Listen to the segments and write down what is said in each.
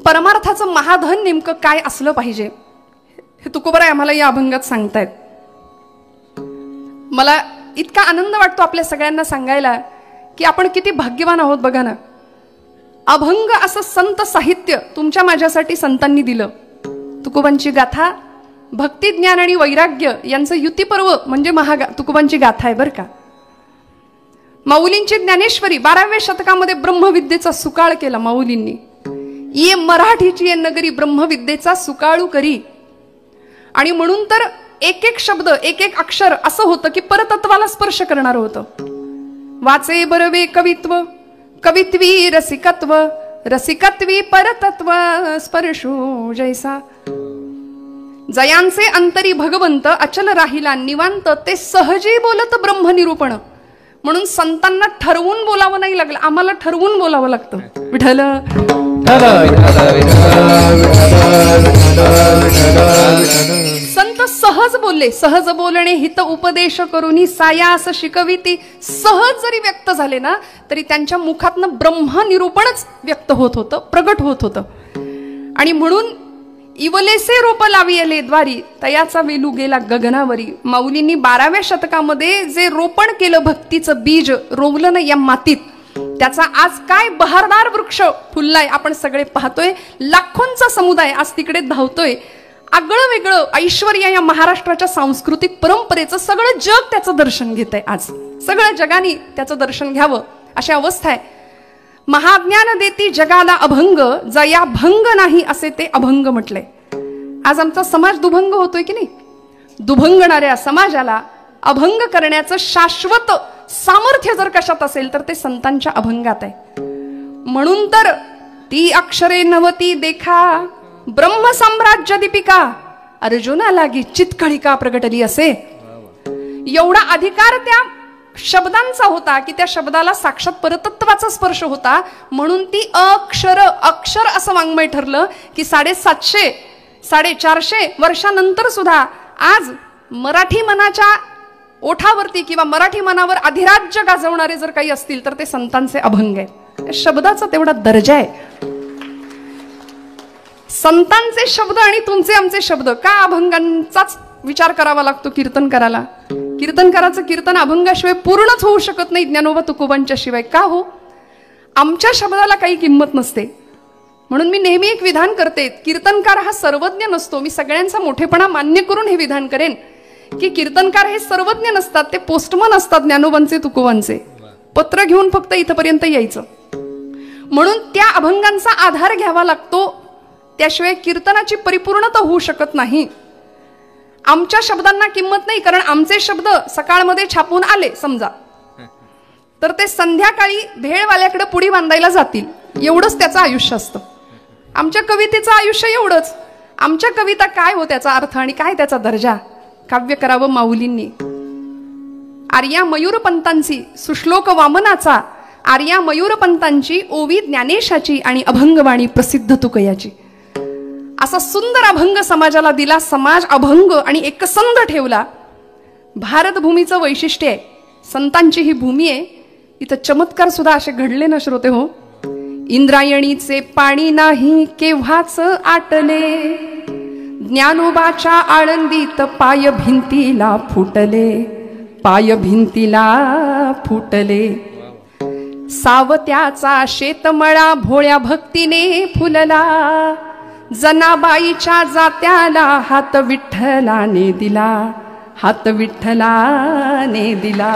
परमार्थाचं महाधन नेमकं काय असलं पाहिजे हे तुकोबाराय आम्हाला या अभंगात सांगतायत. मला इतका आनंद वाटतो आपल्या सगळ्यांना सांगायला की आपण किती भाग्यवान आहोत. बघा ना, अभंग असं संत साहित्य तुमच्या माझ्यासाठी संतांनी दिलं. तुकोबांची गाथा, भक्ती, ज्ञान आणि वैराग्य यांचं युतीपर्व म्हणजे तुकोबांची गाथा आहे बरं का. माऊलींची ज्ञानेश्वरी 12व्या शतकामध्ये ब्रह्मविद्येचा सुकाळ केला माऊलींनी. ये मराठीची ये नगरी ब्रह्मविद्येचा सुकाळू करी. आणि म्हणून तर एक एक शब्द एक एक अक्षर असं होतं की परतत्वाला स्पर्श करणारं होतं. वाचे बरवे कवित्व, कवित्वी रसिकत्व, रसिकत्वी परतत्व स्पर्शो जैसा. जयांचे अंतरी भगवंत अचल राहिला निवांत, ते सहजी बोलत ब्रह्मनिरूपण. म्हणून संतांना ठरवून बोलावं नाही लागलं, आम्हाला ठरवून बोलावं लागतं. विठ्ठल संत सहज बोलले. सहज बोलणे हित उपदेश करूनी सायास शिकविती. सहज जरी व्यक्त झाले ना तरी त्यांच्या मुखातनं ब्रह्मनिरूपणच व्यक्त होत होतं, प्रगट होत होतं. आणि म्हणून इवलेसे रोप लाविले द्वारी, तयाचा वेलू गेला गगनावरी. माऊलींनी 12व्या शतकामध्ये जे रोपण केलं, भक्तीचं बीज रोवलं ना या मातीत, त्याचा आज काय बहारदार वृक्ष फुललाय आपण सगळे पाहतोय. लाखोंचा समुदाय आज तिकडे धावतोय. आगळं वेगळं ऐश्वर्य या महाराष्ट्राच्या सांस्कृतिक परंपरेचं सगळं जग त्याचं दर्शन घेत आहे. आज सगळं जगाने त्याचं दर्शन घ्यावं अशी अवस्था आहे. महाज्ञान देती जगाला अभंग, जया भंग नाही असे ते अभंग म्हटले. आज आमचा समाज दुभंग होतोय की नाही. दुभंगणाऱ्या समाजाला अभंग करण्याचं शाश्वत सामर्थ्य जर कशात असेल तर ते संतांच्या अभंगात आहे. म्हणून तर ती अक्षरे नवती देखा ब्रह्म साम्राज्य दीपिका, अर्जुना लागी चितकळिका प्रगटली असे. एवढा अधिकार त्या शब्दांचा होता की त्या शब्दाला साक्षात परतत्वाचा स्पर्श होता. म्हणून ती अक्षर असं वाङ्मय ठरलं की 750 450 वर्षानंतर सुद्धा आज मराठी मनाच्या ओठावरती किंवा मराठी मनावर अधिराज्य गाजवणारे जर काही असतील तर ते संतांचे अभंग आहे. शब्दाचा तेवढा दर्जा आहे. संतांचे शब्द आणि तुमचे आमचे शब्द का अभंगांचाच विचार करावा लागतो कीर्तनकाराला. कीर्तनकाराचं कीर्तन अभंगाशिवाय पूर्णच होऊ शकत नाही, ज्ञानोबा तुकोबांच्या शिवाय. का हो? आमच्या शब्दाला काही किंमत नसते. म्हणून मी नेहमी एक विधान करते, कीर्तनकार हा सर्वज्ञ नसतो. मी सगळ्यांचा मोठेपणा मान्य करून हे विधान करेन की कीर्तनकार हे सर्वज्ञ नसतात, ते पोस्टमन असतात ज्ञानोबांचे तुकोबांचे. पत्र घेऊन फक्त इथपर्यंत यायचं. म्हणून त्या अभंगांचा आधार घ्यावा लागतो, त्याशिवाय कीर्तनाची परिपूर्णता होऊ शकत नाही. आमच्या शब्दांना किंमत नाही, कारण आमचे शब्द सकाळमध्ये छापून आले समजा तर ते संध्याकाळी भेळवाल्याकडे पुडी बांधायला जातील, एवढंच त्याचं आयुष्य असतं. आमच्या कवितेचं आयुष्य एवढंच. आमच्या कविता काय हो त्याचा अर्थ आणि काय त्याचा दर्जा. काव्य करावं माऊलींनी. आर्या मयूरपंतांची सुश्लोक वामनाचा, आर्या मयूरपंतांची ओवी ज्ञानेशाची आणि अभंगवाणी प्रसिद्ध तुकयाची. असा सुंदर अभंग समाजाला दिला. समाज अभंग आणि एकसंध ठेवला. भारतभूमीचं वैशिष्ट्य आहे, संतांची ही भूमी आहे. इथं चमत्कार सुद्धा असे घडले ना श्रोते हो. इंद्रायणीचे पाणी नाही केव्हाच आटले, ज्ञानोबाच्या आळंदीत पाय भिंतीला फुटले, पाय भिंतीला फुटले. सावत्याचा शेतमळा भोळ्या भक्तीने फुलला, जनाबाईच्या जात्याला हात विठ्ठलाने दिला, हात विठ्ठलाने दिला.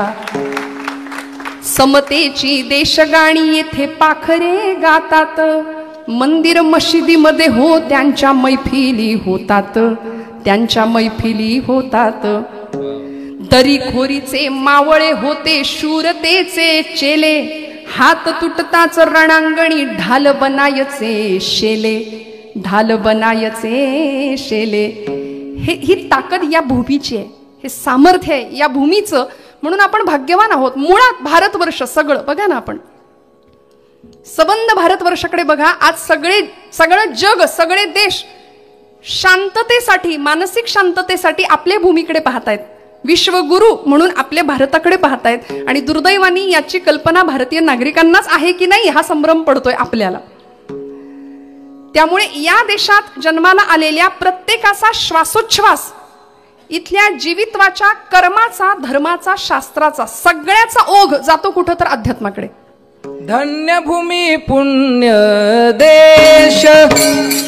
समतेची देशगाणी येथे पाखरे गातात, मंदिर मशिदीमध्ये हो त्यांच्या मैफिली होतात, त्यांच्या मैफिली होतात. दरीखोरीचे मावळे होते शूरतेचे चेले, हात तुटताच रणांगणी ढाल बनायचे शेले, ढाल बनायचे शेले. ही ताकद या भूमीची आहे, हे सामर्थ्य आहे या भूमीचं. म्हणून आपण भाग्यवान आहोत. मुळात भारतवर्ष सगळं बघा ना, आपण सबंध भारतवर्षाकडे बघा. आज सगळं जग, सगळे देश शांततेसाठी, मानसिक शांततेसाठी आपल्या भूमीकडे पाहतायत. विश्वगुरु म्हणून आपल्या भारताकडे पाहतायत. आणि दुर्दैवानी याची कल्पना भारतीय नागरिकांनाच आहे की नाही हा संभ्रम पडतोय आपल्याला. त्यामुळे या देशात जन्माला आलेल्या प्रत्येकाचा श्वासोच्छ्वास इथल्या जीवित्वाच्या कर्माचा, धर्माचा, शास्त्राचा सगळ्याचा ओघ जातो कुठं तर अध्यात्माकडे. धन्य भूमी पुण्य देश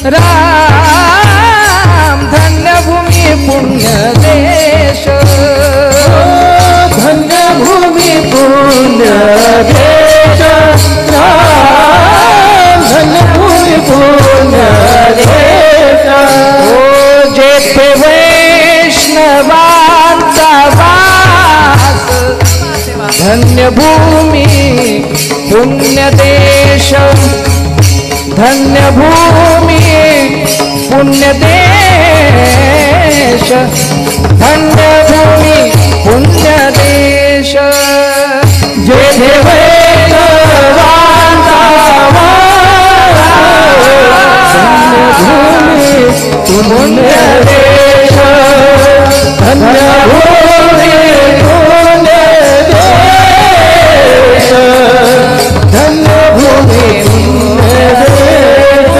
राम, धन्य भूमी पुण्य देश, धन्य भूमी पुण्य देश राम, धन्य भूमी पुण्य देश. ओ जेथे वैष्णवांचा वास, धन्य भूमी पुण्य देश, धन्य भूमी पुण्य देश, धन्य भूमी पुण्य देश. जेथे वैष्णवांचा वास, धन्य भूमी पुण्य देश, धन्य भूमी पुण्य देश, धन्य भूमी पुण्य देश.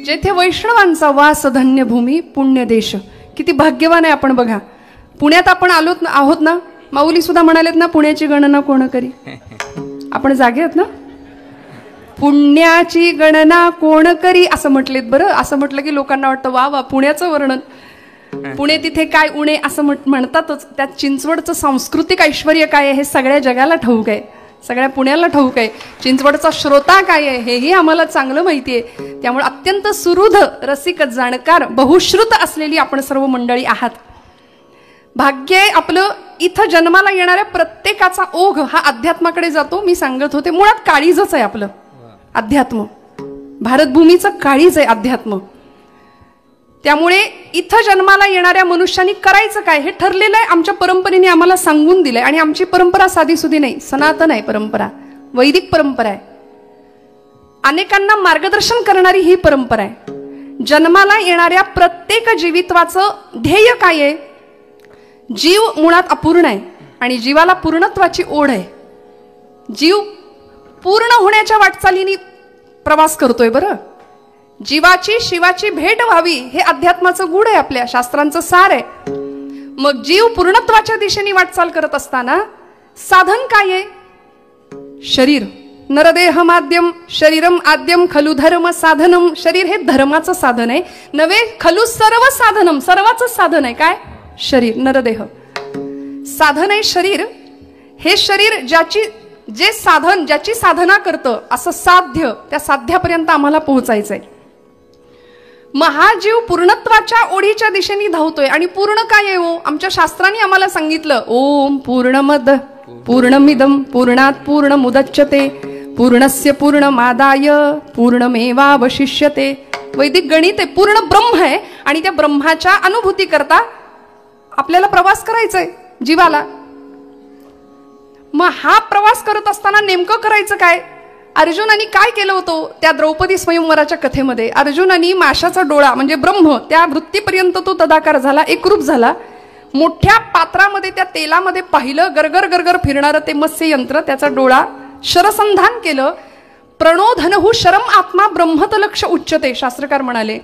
जेथे वैष्णवांचा वास, धन्य भूमी पुण्य देश. किती भाग्यवान आहे आपण बघा. पुण्यात आपण आहोत ना. माऊली सुद्धा म्हणालेत ना, पुण्याची गणना कोण करी. आपण जागे आहेत ना. पुण्याची गणना कोण करी असं म्हटलेत. बरं, असं म्हटलं की लोकांना वाटतं वा वा पुण्याचं वर्णन, पुणे तिथे काय उणे असं म्हणतातच. त्यात चिंचवडचं सांस्कृतिक ऐश्वर्य काय आहे हे सगळ्या जगाला ठाऊक आहे, सगळ्या पुण्याला ठाऊक आहे. चिंचवडचा श्रोता काय आहे हेही आम्हाला चांगलं माहिती आहे. त्यामुळे अत्यंत सुहृद, रसिक, जाणकार, बहुश्रुत असलेली आपण सर्व मंडळी आहात. भाग्य आहे आपलं. इथं जन्माला येणाऱ्या प्रत्येकाचा ओघ हा अध्यात्माकडे जातो. मी सांगत होते मुळात काळीजच आहे आपलं अध्यात्म. भारतभूमीचं काळीज आहे अध्यात्म. त्यामुळे इथं जन्माला येणाऱ्या मनुष्यांनी करायचं काय हे ठरलेलं आहे. आमच्या परंपरेने आम्हाला सांगून दिलंय. आणि आमची परंपरा साधीसुधी नाही, सनातन आहे परंपरा, वैदिक परंपरा आहे. अनेकांना मार्गदर्शन करणारी ही परंपरा आहे. जन्माला येणाऱ्या प्रत्येक जीवित्वाचं ध्येय काय आहे. जीव मुळात अपूर्ण आहे आणि जीवाला पूर्णत्वाची ओढ आहे. जीव पूर्ण होण्याच्या वाटचालीने प्रवास करतोय. बरं, जीवाची शिवाची भेट व्हावी हे अध्यात्माचं गुढ आहे, आपल्या शास्त्रांचं सार आहे. मग जीव पूर्णत्वाच्या दिशेने वाटचाल करत असताना साधन काय आहे. शरीर नरदेह माध्यम शरीरम आद्यम खलु धर्म साधनम. शरीर हे धर्माचं साधन आहे नव्हे. खलु सर्व साधनम, सर्वाचं साधन आहे काय. शरीर नरदेह साधन आहे. शरीर हे शरीर जे साधन, ज्याची साधना करतं असं साध्य, त्या साध्यापर्यंत आम्हाला पोहोचायचंय. महाजीव पूर्णत्वाच्या ओढीच्या दिशेने धावतोय. आणि पूर्ण काय आहे हो. आमच्या शास्त्रांनी आम्हाला सांगितलं ओम पूर्णमद पूर्णमिदम पूर्णात पूर्णमुदच्यते पूर्णस्य पूर्णमादाय पूर्णमेवावशिष्यते. वैदिक गणित आहे. पूर्ण ब्रह्म आहे आणि त्या ब्रह्माच्या अनुभूती करता आपल्याला प्रवास करायचा आहे जीवाला. मग हा प्रवास करत असताना नेमकं करायचं काय. अर्जुनाने काय केलं होतं त्या द्रौपदी स्वयंवराच्या कथेमध्ये. अर्जुनाने माशाचा डोळा म्हणजे ब्रह्म त्या वृत्तीपर्यंत तो तदाकार झाला, एकरूप झाला. मोठ्या पात्रामध्ये त्या तेलामध्ये पाहिलं गरगर गरगर फिरणारं ते मत्स्य यंत्र, त्याचा डोळा शरसंधान केलं. प्रणोधनहु शरम आत्मा ब्रह्मतलक्ष उच्चते. शास्त्रकार म्हणाले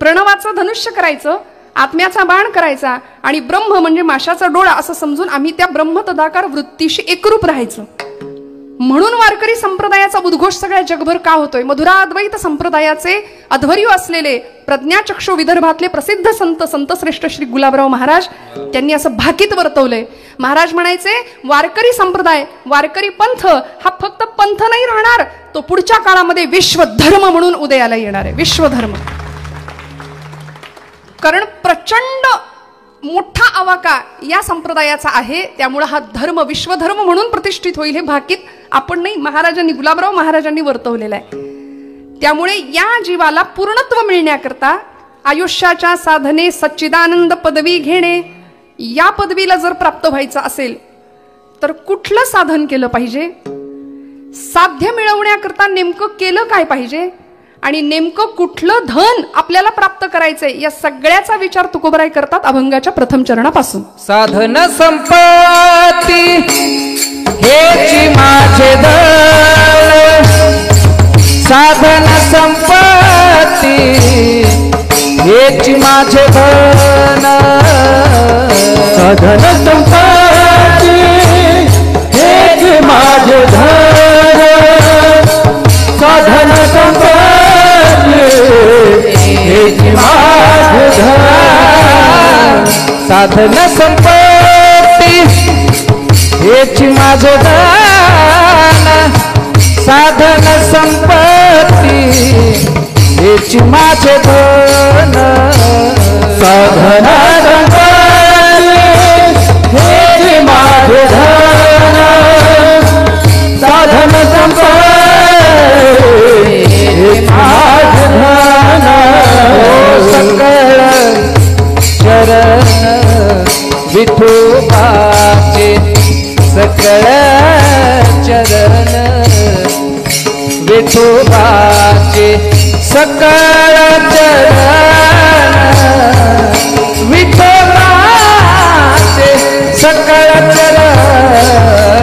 प्रणवाचं धनुष्य करायचं, आत्म्याचा बाण करायचा आणि ब्रह्म म्हणजे माशाचा डोळा असं समजून आम्ही त्या ब्रह्म तदाकार वृत्तीशी एकरूप राहायचं. म्हणून वारकरी संप्रदायाचा उद्घोष सगळ्या जगभर का होतोय. मधुराद्वैत संप्रदायाचे अध्वर्यू असलेले प्रज्ञाचक्षु विदर्भातले प्रसिद्ध संत श्रेष्ठ श्री गुलाबराव महाराज त्यांनी असं भाकीत वर्तवलंय. महाराज म्हणायचे वारकरी संप्रदाय, वारकरी पंथ हा फक्त पंथ नाही राहणार, तो पुढच्या काळामध्ये विश्वधर्म म्हणून उदयाला येणार आहे. विश्वधर्म. कारण प्रचंड मोठा आवाका या संप्रदायाचा आहे. त्यामुळे हा धर्म विश्वधर्म म्हणून प्रतिष्ठित होईल हे भाकीत आपण नाही, महाराजांनी, गुलाबराव महाराजांनी वर्तवलेलं आहे. त्यामुळे या जीवाला पूर्णत्व मिळण्याकरता आयुष्याच्या साधने सच्चिदानंद पदवी घेणे, या पदवीला जर प्राप्त व्हायचं असेल तर कुठलं साधन केलं पाहिजे. साध्य मिळवण्याकरता नेमकं केलं काय पाहिजे आणि नेमकं कुठलं धन आपल्याला प्राप्त करायचंय या सगळ्याचा विचार तुकोबराय करतात अभंगाच्या प्रथम चरणापासून. साधन संपत्ती हेची माझे हेच माझे धन साधन संपत्ती हेच माझे धन साधन संपत्ती हेच माझे धन साधन संपत्ती हेच माझे धन साधन संपत्ती हेच माझे धन साधन संपत्ती हेच माझे धन साधन संपत्ती हेच माझे धन सकळ चरण विठोबाचे सकळ चरण विठोबाचे सकळ चरण विठोबाचे सकळ चरण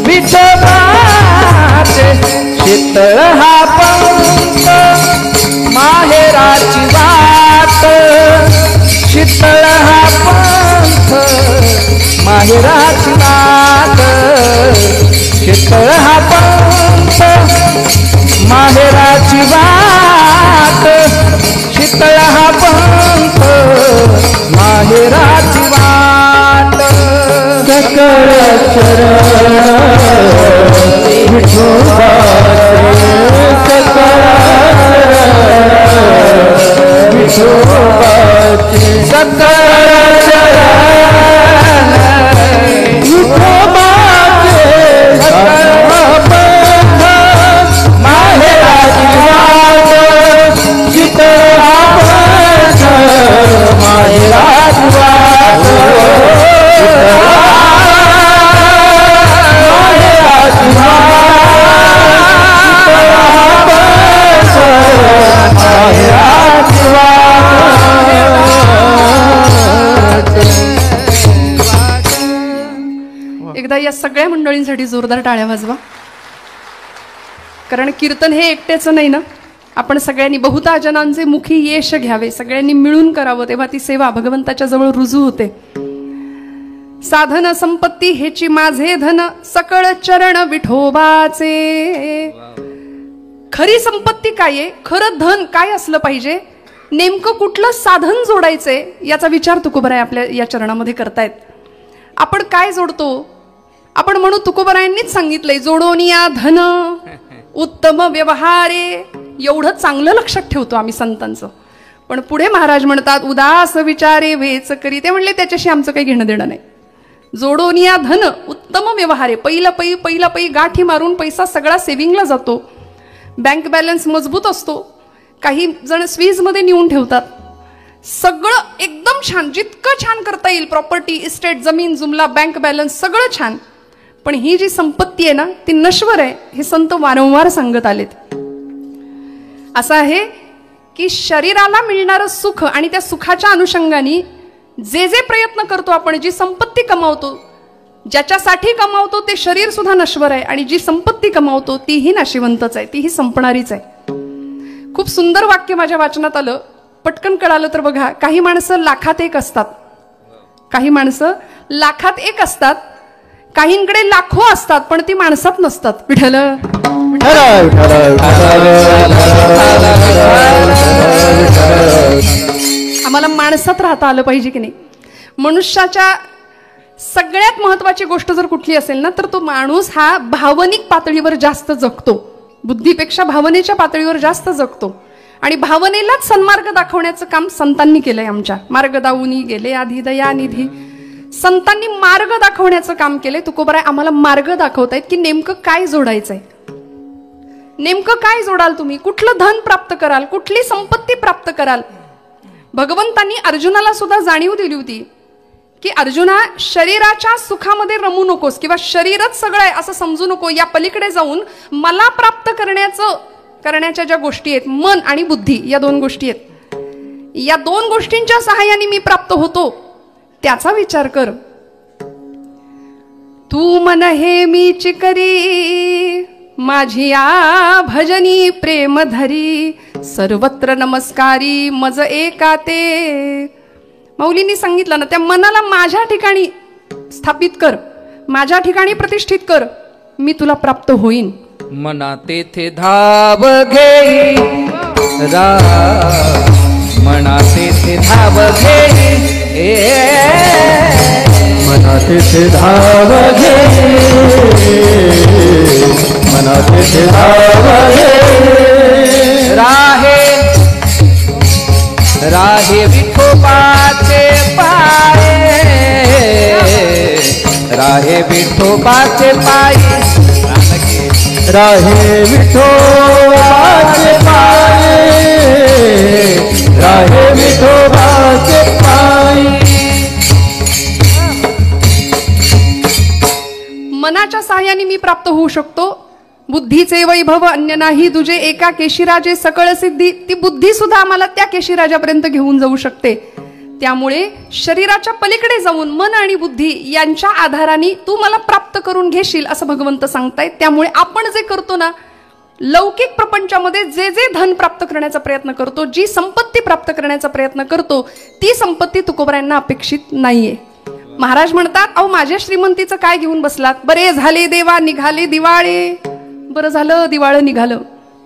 विठोबाचे शीतळ हा पंख माहेराची वाट शीतळ हा पंख माहेराची वाट शीतळ हा पंख माहेराची वाट शीतळ हा पंख माहेराची वाट सकळ चरण विठोबाचे सकळ विठोबाचे सकळ चरण विठोबाचे सकळ पंथ माहेराची वाट शीतळ हा पंथ माहेराची वाट माहेराची एकदा या सगळ्या मंडळींसाठी जोरदार टाळ्या वाजवा. कारण कीर्तन हे एकटेच नाही ना, आपण सगळ्यांनी बहुता जनांचे मुखी यश घ्यावे, सगळ्यांनी मिळून करावं, तेव्हा ती सेवा भगवंताच्या जवळ रुजू होते. साधन संपत्ती हेची माझे धन सकळ चरण विठोबाचे. खरी संपत्ती काय आहे, खरं धन काय असलं पाहिजे, नेमकं कुठलं साधन जोडायचंय याचा विचार तुकोबराय आपल्या या चरणामध्ये करतायत. आपण काय जोडतो, आपण म्हणू तुकोबरायांनीच सांगितलंय जोडोनिया धन उत्तम व्यवहारे, एवढं चांगलं लक्षात ठेवतो आम्ही संतांचं. पण पुढे महाराज म्हणतात उदास विचारे वेच करी, ते म्हणले त्याच्याशी आमचं काही घेणं देणं नाही. जोडोनिया धन उत्तम व्यवहारे, पहिला पै गाठी मारून पैसा सगळा सेव्हिंगला जातो, बँक बॅलन्स मजबूत असतो, काही जण स्वीजमध्ये नेऊन ठेवतात, सगळं एकदम छान, जितकं छान करता येईल, प्रॉपर्टी इस्टेट जमीन जुमला बँक बॅलन्स सगळं छान. पण ही जी संपत्ती आहे ना ती नश्वर आहे, हे संत वारंवार सांगत आलेत. असं आहे की शरीराला मिळणारं सुख आणि त्या सुखाच्या अनुषंगाने जे जे प्रयत्न करतो आपण, जी संपत्ती कमावतो, ज्याच्यासाठी कमावतो ते शरीर सुद्धा नश्वर आहे, आणि जी संपत्ती कमावतो तीही नाशिवंतच आहे, तीही संपणारीच आहे. खूप सुंदर वाक्य माझ्या वाचनात आलं, पटकन कळालं तर बघा. काही माणसं लाखात एक असतात, काही माणसं लाखात एक असतात, काहींकडे लाखो असतात पण ती माणसात नसतात. विठ्ठल आम्हाला माणसात राहता आलं पाहिजे की नाही. मनुष्याच्या सगळ्यात महत्वाची गोष्ट जर कुठली असेल ना तर तो माणूस हा भावनिक पातळीवर जास्त जगतो, बुद्धीपेक्षा भावनेच्या पातळीवर जास्त जगतो. आणि भावनेलाच सन्मार्ग दाखवण्याचं काम संतांनी केलंय. आमच्या मार्ग दाऊनी गेले आधी दयानिधी, संतांनी मार्ग दाखवण्याचं काम केलंय. तुकोबराय आम्हाला मार्ग दाखवतायत की नेमकं काय जोडायचंय, नेमकं काय जोडाल तुम्ही, कुठलं धन प्राप्त कराल, कुठली संपत्ती प्राप्त कराल. भगवंतांनी अर्जुनाला सुद्धा जाणीव दिली होती की अर्जुना, शरीराच्या सुखामध्ये रमू नकोस किंवा शरीरच सगळं आहे असं समजू नको, या पलीकडे जाऊन मला प्राप्त करण्याच्या ज्या गोष्टी आहेत, मन आणि बुद्धी या दोन गोष्टी आहेत, या दोन गोष्टींच्या सहाय्याने मी प्राप्त होतो त्याचा विचार कर. तू मन हे मीच करी माझी या भजनी प्रेम धरी, सर्वत्र नमस्कारी मज एकाते. माऊलींनी सांगितलं ना, त्या मनाला माझ्या ठिकाणी स्थापित कर, माझ्या ठिकाणी प्रतिष्ठित कर, मी तुला प्राप्त होईन. मना तेथे धाव घेई मना तेथे धाव घेई मना तेथे धाव घेई मना तेथे धाव घेई. राहे विठोबाचे पाय राहे विठोबाचे पाय राहे विठोबाचे पाय राहे विठोबाचे पाय. मनाच्या साह्याने मी प्राप्त होऊ शकतो. बुद्धीचे वैभव अन्य नाही दुजे, एका केशीराजे सकळ सिद्धी. ती बुद्धी सुद्धा आम्हाला त्या केशीराजापर्यंत घेऊन जाऊ शकते. त्यामुळे शरीराच्या पलीकडे जाऊन मन आणि बुद्धी यांच्या आधाराने तू मला प्राप्त करून घेशील असं भगवंत सांगतायत. त्यामुळे आपण जे करतो ना, लौकिक प्रपंचामध्ये जे जे धन प्राप्त करण्याचा प्रयत्न करतो, जी संपत्ती प्राप्त करण्याचा प्रयत्न करतो, ती संपत्ती तुकोबरायांना अपेक्षित नाहीये. महाराज म्हणतात, अहो माझ्या श्रीमंतीचं काय घेऊन बसलात? बरे झाले देवा निघाले दिवाळे. बरं झालं दिवाळं निघालं.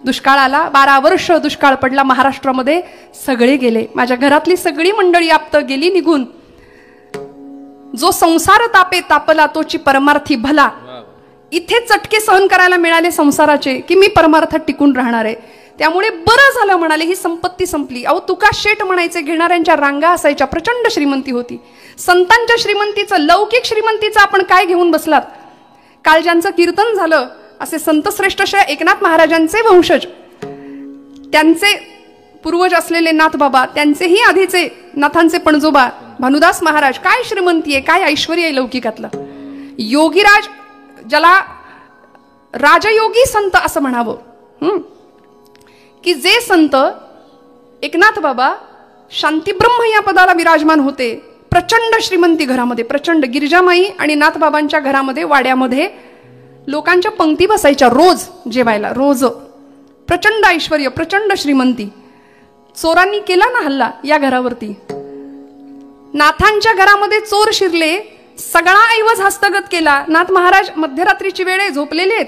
दुष्काळ आला, 12 वर्ष दुष्काळ पडला महाराष्ट्रामध्ये. सगळे गेले, माझ्या घरातली सगळी मंडळी आप्त गेली निघून. जो संसार तापे तापला तोची परमार्थी भला. इथे चटके सहन करायला मिळाले संसाराचे की मी परमार्थात टिकून राहणार आहे. त्यामुळे बरं झालं म्हणाले, ही संपत्ती संपली. अहो तुका शेठ म्हणायचे, घेणाऱ्यांच्या रांगा असायच्या, प्रचंड श्रीमंती होती. संतांच्या श्रीमंतीचं, लौकिक श्रीमंतीचं आपण काय घेऊन बसलात? काल ज्यांचं कीर्तन झालं असे संतश्रेष्ठ एकनाथ महाराजांचे वंशज, त्यांचे पूर्वज असलेले नाथबाबा, त्यांचेही आधीचे नाथांचे पणजोबा भानुदास महाराज, काय श्रीमंती आहे, काय ऐश्वर आहे लौकिकातलं. योगीराज, ज्याला राजयोगी संत असं म्हणावं, की जे संत एकनाथ बाबा शांतीब्रह्म या पदाला विराजमान होते, प्रचंड श्रीमंती घरामध्ये, प्रचंड. गिरिजामाई आणि नाथबाबांच्या घरामध्ये वाड्यामध्ये लोकांच्या पंक्ती बसायच्या रोज जेवायला, रोज. प्रचंड ऐश्वर्य, प्रचंड श्रीमंती. चोरांनी केला ना हल्ला या घरावरती. नाथांच्या घरामध्ये चोर शिरले, सगळा ऐवज हस्तगत केला. नाथ महाराज मध्यरात्रीची वेळ आहे, झोपलेले आहेत.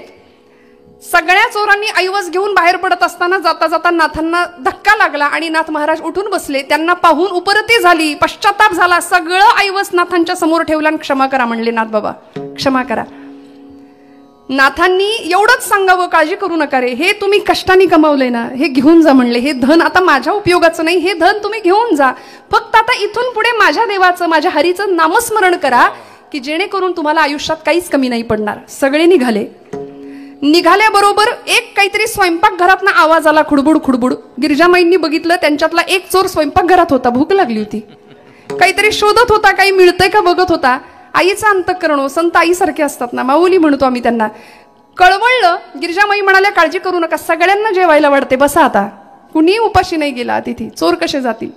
सगळ्या चोरांनी ऐवज घेऊन बाहेर पडत असताना जाता जाता नाथांना धक्का लागला आणि नाथ महाराज उठून बसले. त्यांना पाहून उपरती झाली, पश्चाताप झाला. सगळं ऐवज नाथांच्या समोर ठेवला आणि क्षमा करा म्हणले. नाथ बाबा क्षमा करा. नाथांनी एवढंच सांगावं, काळजी करू नका रे, हे तुम्ही कष्टाने कमावले ना, हे घेऊन जा म्हणले. हे धन आता माझ्या उपयोगाचं नाही, हे धन तुम्ही घेऊन जा. फक्त आता इथून पुढे माझ्या देवाचं, माझ्या हरीचं नामस्मरण करा, की जेणेकरून तुम्हाला आयुष्यात काहीच कमी नाही पडणार. सगळे निघाले. निघाल्याबरोबर एक काहीतरी स्वयंपाक घरातनं आवाज आला, खुडबुड खुडबुड. गिरिजामाईंनी बघितलं, त्यांच्यातला एक चोर स्वयंपाक घरात होता. भूक लागली होती, काहीतरी शोधत होता, काही मिळतंय का बघत होता. आईचं अंतःकरण, संत आईसारखे असतात ना, माऊली म्हणतो आम्ही त्यांना. कळवळलं. गिरिजामाई म्हणाल्या, काळजी करू नका, सगळ्यांना जेवायला वाढते, बसा आता. कुणी उपाशी नाही गेला अतिथी, चोर कसे जातील.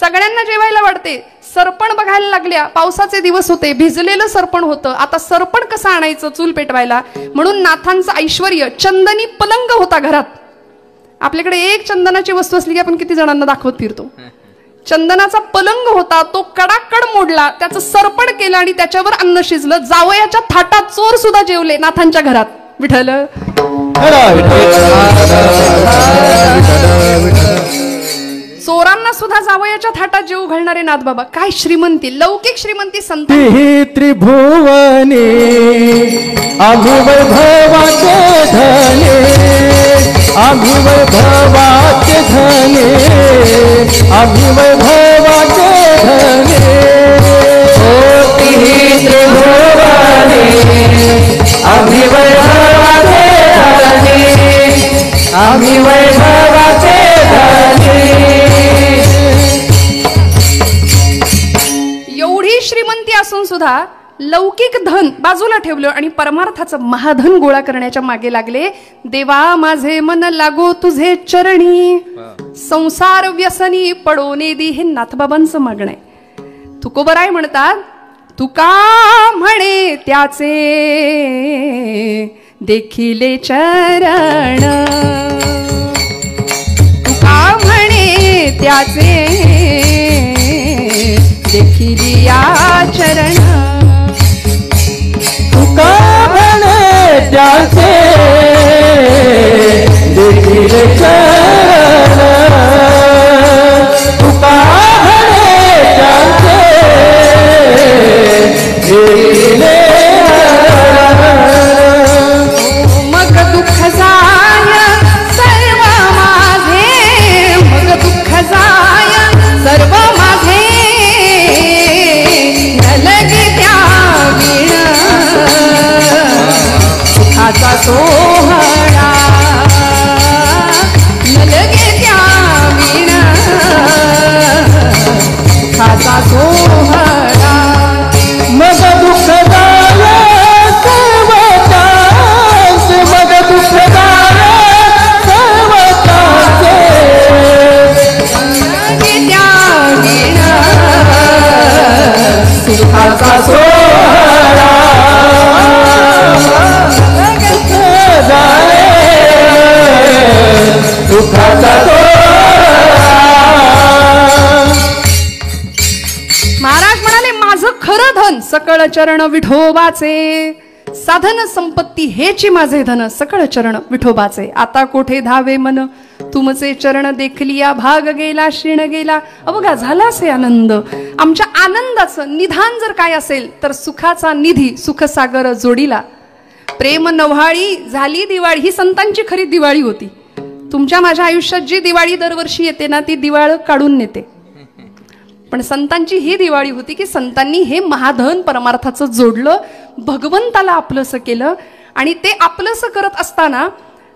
सगळ्यांना जेवायला वाढते. सरपण बघायला लागल्या. पावसाचे दिवस होते, भिजलेलं सरपण होतं. आता सरपण कसं आणायचं चूल पेटवायला, म्हणून नाथांचं ऐश्वर्य, चंदनी पलंग होता घरात. आपल्याकडे एक चंदनाची वस्तू असली की आपण किती जणांना दाखवत फिरतो. चंदनाचा पलंग होता, तो कडाकड मोडला, त्याचं सरपण केलं आणि त्याच्यावर अन्न शिजलं. जावयाच्या थाटात चोर सुद्धा जेवले नाथांच्या घरात. विठ्ठल चोरांना सुद्धा जावयाच्या थाटात जेवू घालणारे नाथ बाबा. काय श्रीमंती, लौकिक श्रीमंती. संत त्रिभुवने आम्ही वैभवाचे धने, आम्ही वैभवाचे धने, आम्ही वैभवाचे धने. त्रिभुवने आम्ही वैभवाचे धने, आम्ही वैभवाचे धने. एवढी श्रीमंती असून सुद्धा लौकिक धन बाजूला ठेवलं आणि परमार्थाचं महाधन गोळा करण्याच्या मागे लागले. देवा माझे मन लागो तुझे चरणी, संसार व्यसनी पडोने दी. हे नाथबाबांचं मागणं आहे. तुकोबराय म्हणतात, तुका म्हणे त्याचे देखिले चरण, तुका त्याचे देखिली आचरण तुका म्हणे त्याचे देखील चरण तुका म्हणे त्याचे देखील मग दुःख जाय सर्व माझे मग दुःख जाय सर्व माझे नलगे त्या विण सुखाचा सोहळा नलगे त्या विण सुखाचा सोहळा मग दुःख जाय सर्व त्याचे मग दुःख जाय सर्व त्याचे नलगे त्या विण सुखाचा सोहळा जाय सुखाचा महाराज म्हणाले माझं खरं धन सकळ चरण विठोबाचे साधन संपत्ती हेची माझे धन सकळ चरण विठोबाचे आता कोठे धावे मन तुमचे चरण देखलिया भाग गेला क्षीण गेला अवघा झालासे आनंद आमच्या आनंदाचं निधान जर काय असेल तर सुखाचा निधी सुखसागर जोडीला प्रेम नव्हाळी झाली दिवाळी ही संतांची खरी दिवाळी होती तुमच्या माझ्या आयुष्यात जी दिवाळी दरवर्षी येते ना ती दिवाळ काढून नेते पण संतांची ही दिवाळी होती की संतांनी हे महाधन परमार्थाचं जोडलं भगवंताला आपलंसं केलं आणि ते आपलंसं करत असताना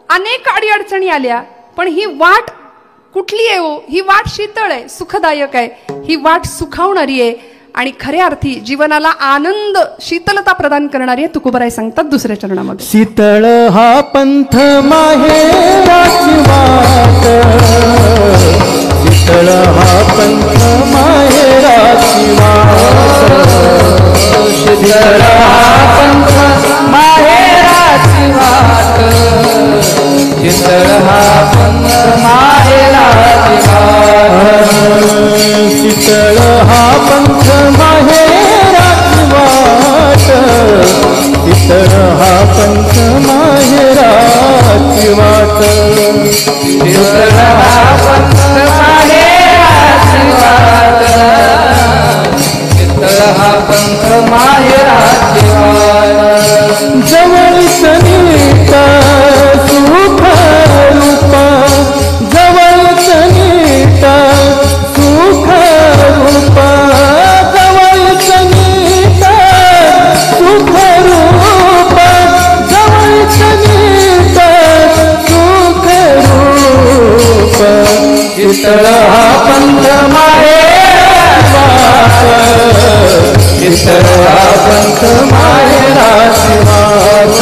अनेक अडीअडचणी आल्या पण ही वाट कुठली आहे हो ही वाट शीतळ आहे सुखदायक आहे ही वाट सुखावणारी आहे आणि खऱ्या अर्थी जीवनाला आनंद शीतलता प्रदान करणारी आहे तुकोबराय सांगतात दुसऱ्या चरणामध्ये शीतळ हा पंथ माहेराची वाट शीतळ हा पंथ माहेराची वाट शीतळ हा पंथ माहेराची वाट शीतळ हा पंथ माहेराची वाट शीतळ हा पंथ माहेराची वाट शीतळ हा पंथ माहेराची वाट शीतळ हा पंथ माहेराची वाट शीतळ हा पंथ माहेराची वाट जवळच नीट सुख रूप जवळच नीट सुख रूप जवळच नीट सुख रूप जवळच नीट सुख रूप शीतळ हा पंथ माहेराची वाट शीतळ हा पंथ माहेराची वाट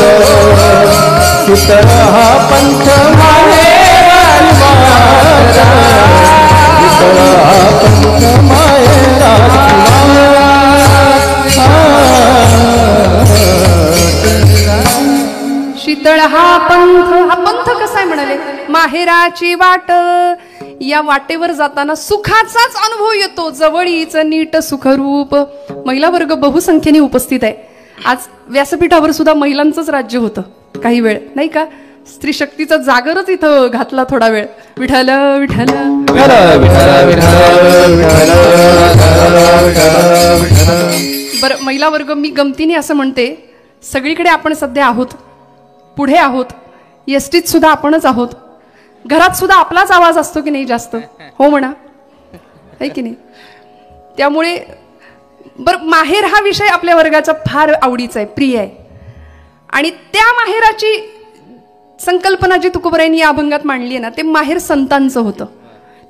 शीतळ हा पंथ माहेराची वाट शीतळ हा पंथ माहेराची शीतळ हा पंथ कसा आहे म्हणाले माहेराची वाट या वाटेवर जाताना सुखाचाच अनुभव येतो जवळीच नीट सुखरूप महिला वर्ग बहुसंख्येने उपस्थित आहे आज व्यासपीठावर सुद्धा महिलांचंच राज्य होतं काही वेळ नाही का स्त्री शक्तीचा जागरच इथं घातला थोडा वेळ विठ्ठल विठ्ठल बरं महिला वर्ग मी गमतीने असं म्हणते सगळीकडे आपण सध्या आहोत पुढे आहोत एसटीत सुद्धा आपणच आहोत घरात सुद्धा आपलाच आवाज असतो की नाही जास्त हो म्हणा आहे की नाही त्यामुळे बरं माहेर हा विषय आपल्या वर्गाचा फार आवडीचा आहे प्रिय आहे आणि त्या माहेराची संकल्पना जी तुकोबरायांनी या अभंगात मांडली आहे ना ते माहेर संतांचं होतं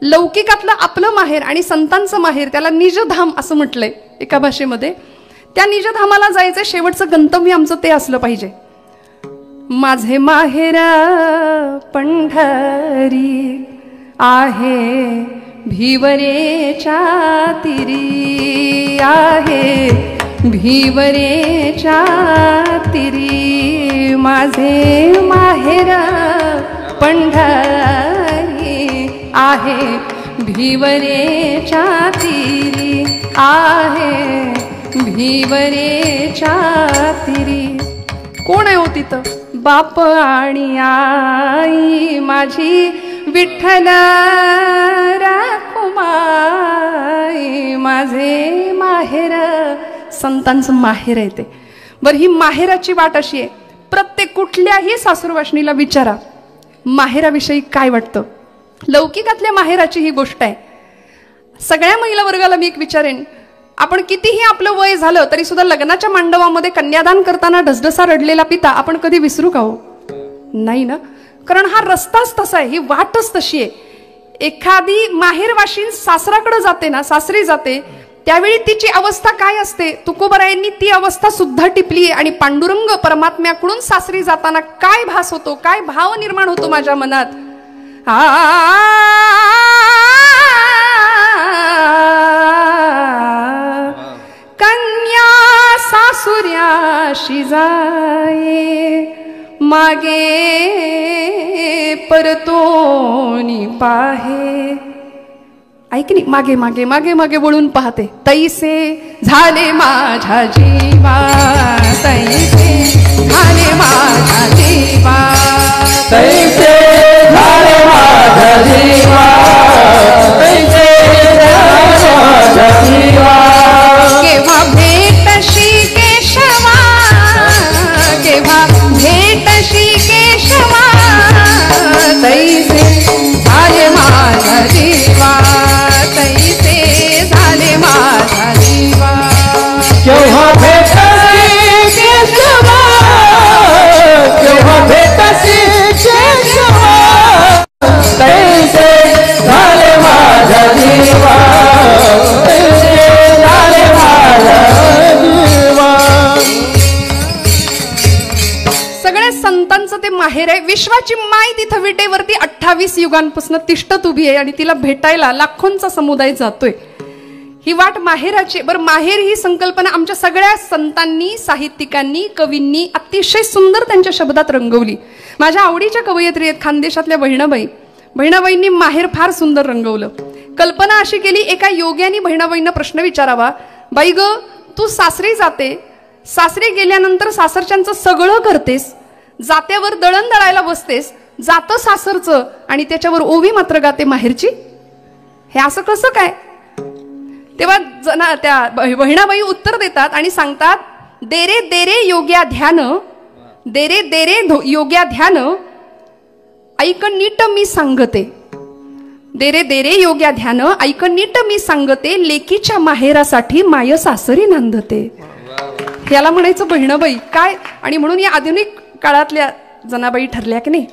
लौकिकातलं आपलं माहेर आणि संतांचं माहेर त्याला निजधाम असं म्हटलंय एका भाषेमध्ये त्या निजधामाला जायचं शेवटचं गंतव्य आमचं ते असलं पाहिजे माझे माहेर पंढरी आहे भिवरेच्या तिरी आहे भिवरेच्या तिरी माझे माहेर पंढरी आहे भिवरेच्या तीरी आहे, भिवरेच्या तीरी. कोण आहे हो तिथं? बाप आणि आई माझी विठ्ठल राखुमाई, माझे माहेर. संतांचं माहेर आहे ते. बरं, ही माहेराची वाट अशी आहे, प्रत्येक कुठल्याही सासूरवासणीला विचारा माहेराविषयी काय वाटतं. लौकिकातल्या माहेराची ही गोष्ट आहे. सगळ्या महिला वर्गाला मी एक विचारेन, आपण कितीही आपलं वय झालं तरी सुद्धा लग्नाच्या मांडवामध्ये कन्यादान करताना ढसढसा रडलेला पिता आपण कधी विसरू का हो? नाही ना. कारण हा रस्ताच तसा आहे, ही वाटच तशी आहे. एखादी माहेरवाशीन सासराकडे जाते ना, सासरी जाते, त्यावेळी तिची अवस्था काय असते? तुकोबरायांनी ती अवस्था सुद्धा टिपली. आणि पांडुरंग परमात्म्याकडून सासरी जाताना काय भास होतो, काय भाव निर्माण होतो माझ्या मनात. कन्या सासुर्याशी जाये, मागे परतोनी पाहे. ऐक नाही, मागे मागे मागे मागे वळून पाहते. तैसे झाले माझ्या जीवा, तैसे झाले माझ्या जीवा, तैसे झाले माझ्या जीवा, तैसे झाले माझ्या जीवा. केव्हा भेटशी केशवा, केव्हा भेटशी केशवा, तैसे झाले माझ्या जीवा, तैसे झाले माझ्या जीवा. केव्हा भेटशी केशवा, केव्हा भेटशी केशवा, तैसे झाले माझ्या जीवा, तैसे झाले माझ्या जीवा. सगळ्या संतांचं ते माहेर आहे. विश्वाची माय तिथं विटेवरती 28 युगांपासून तिष्ठत उभी आहे आणि तिला भेटायला लाखोंचा समुदाय जातोय. ही वाट माहेराची. बरं, माहेर ही संकल्पना आमच्या सगळ्या संतांनी, साहित्यिकांनी, कवींनी अतिशय सुंदर त्यांच्या शब्दात रंगवली. माझ्या आवडीच्या कवयित्री आहेत खानदेशातल्या बहिणाबाई. बहिणाबाईंनी माहेर फार सुंदर रंगवलं. कल्पना अशी केली, एका योग्यानी बहिणाबाईंना प्रश्न विचारावा, बाई ग, तू सासरी जाते, सासरी गेल्यानंतर सासरच्यांचं सगळं करतेस, जात्यावर दळण दळायला बसतेस, जातं सासरचं आणि त्याच्यावर ओवी मात्र गाते माहेरची, हे असं कसं काय? तेव्हा त्या बहिणाबाई उत्तर देतात आणि सांगतात, देरे देरे योग्या ध्यान, देरे देरे योग्या ध्यान, ऐक नीट मी सांगते. देरे देरे योग्या ध्यान, ऐक नीट मी सांगते, लेकीच्या माहेरासाठी माय सासरी नांदते. याला म्हणायचं बहिणाबाई काय. आणि म्हणून या आधुनिक काळातल्या जनाबाई ठरल्या की नाही.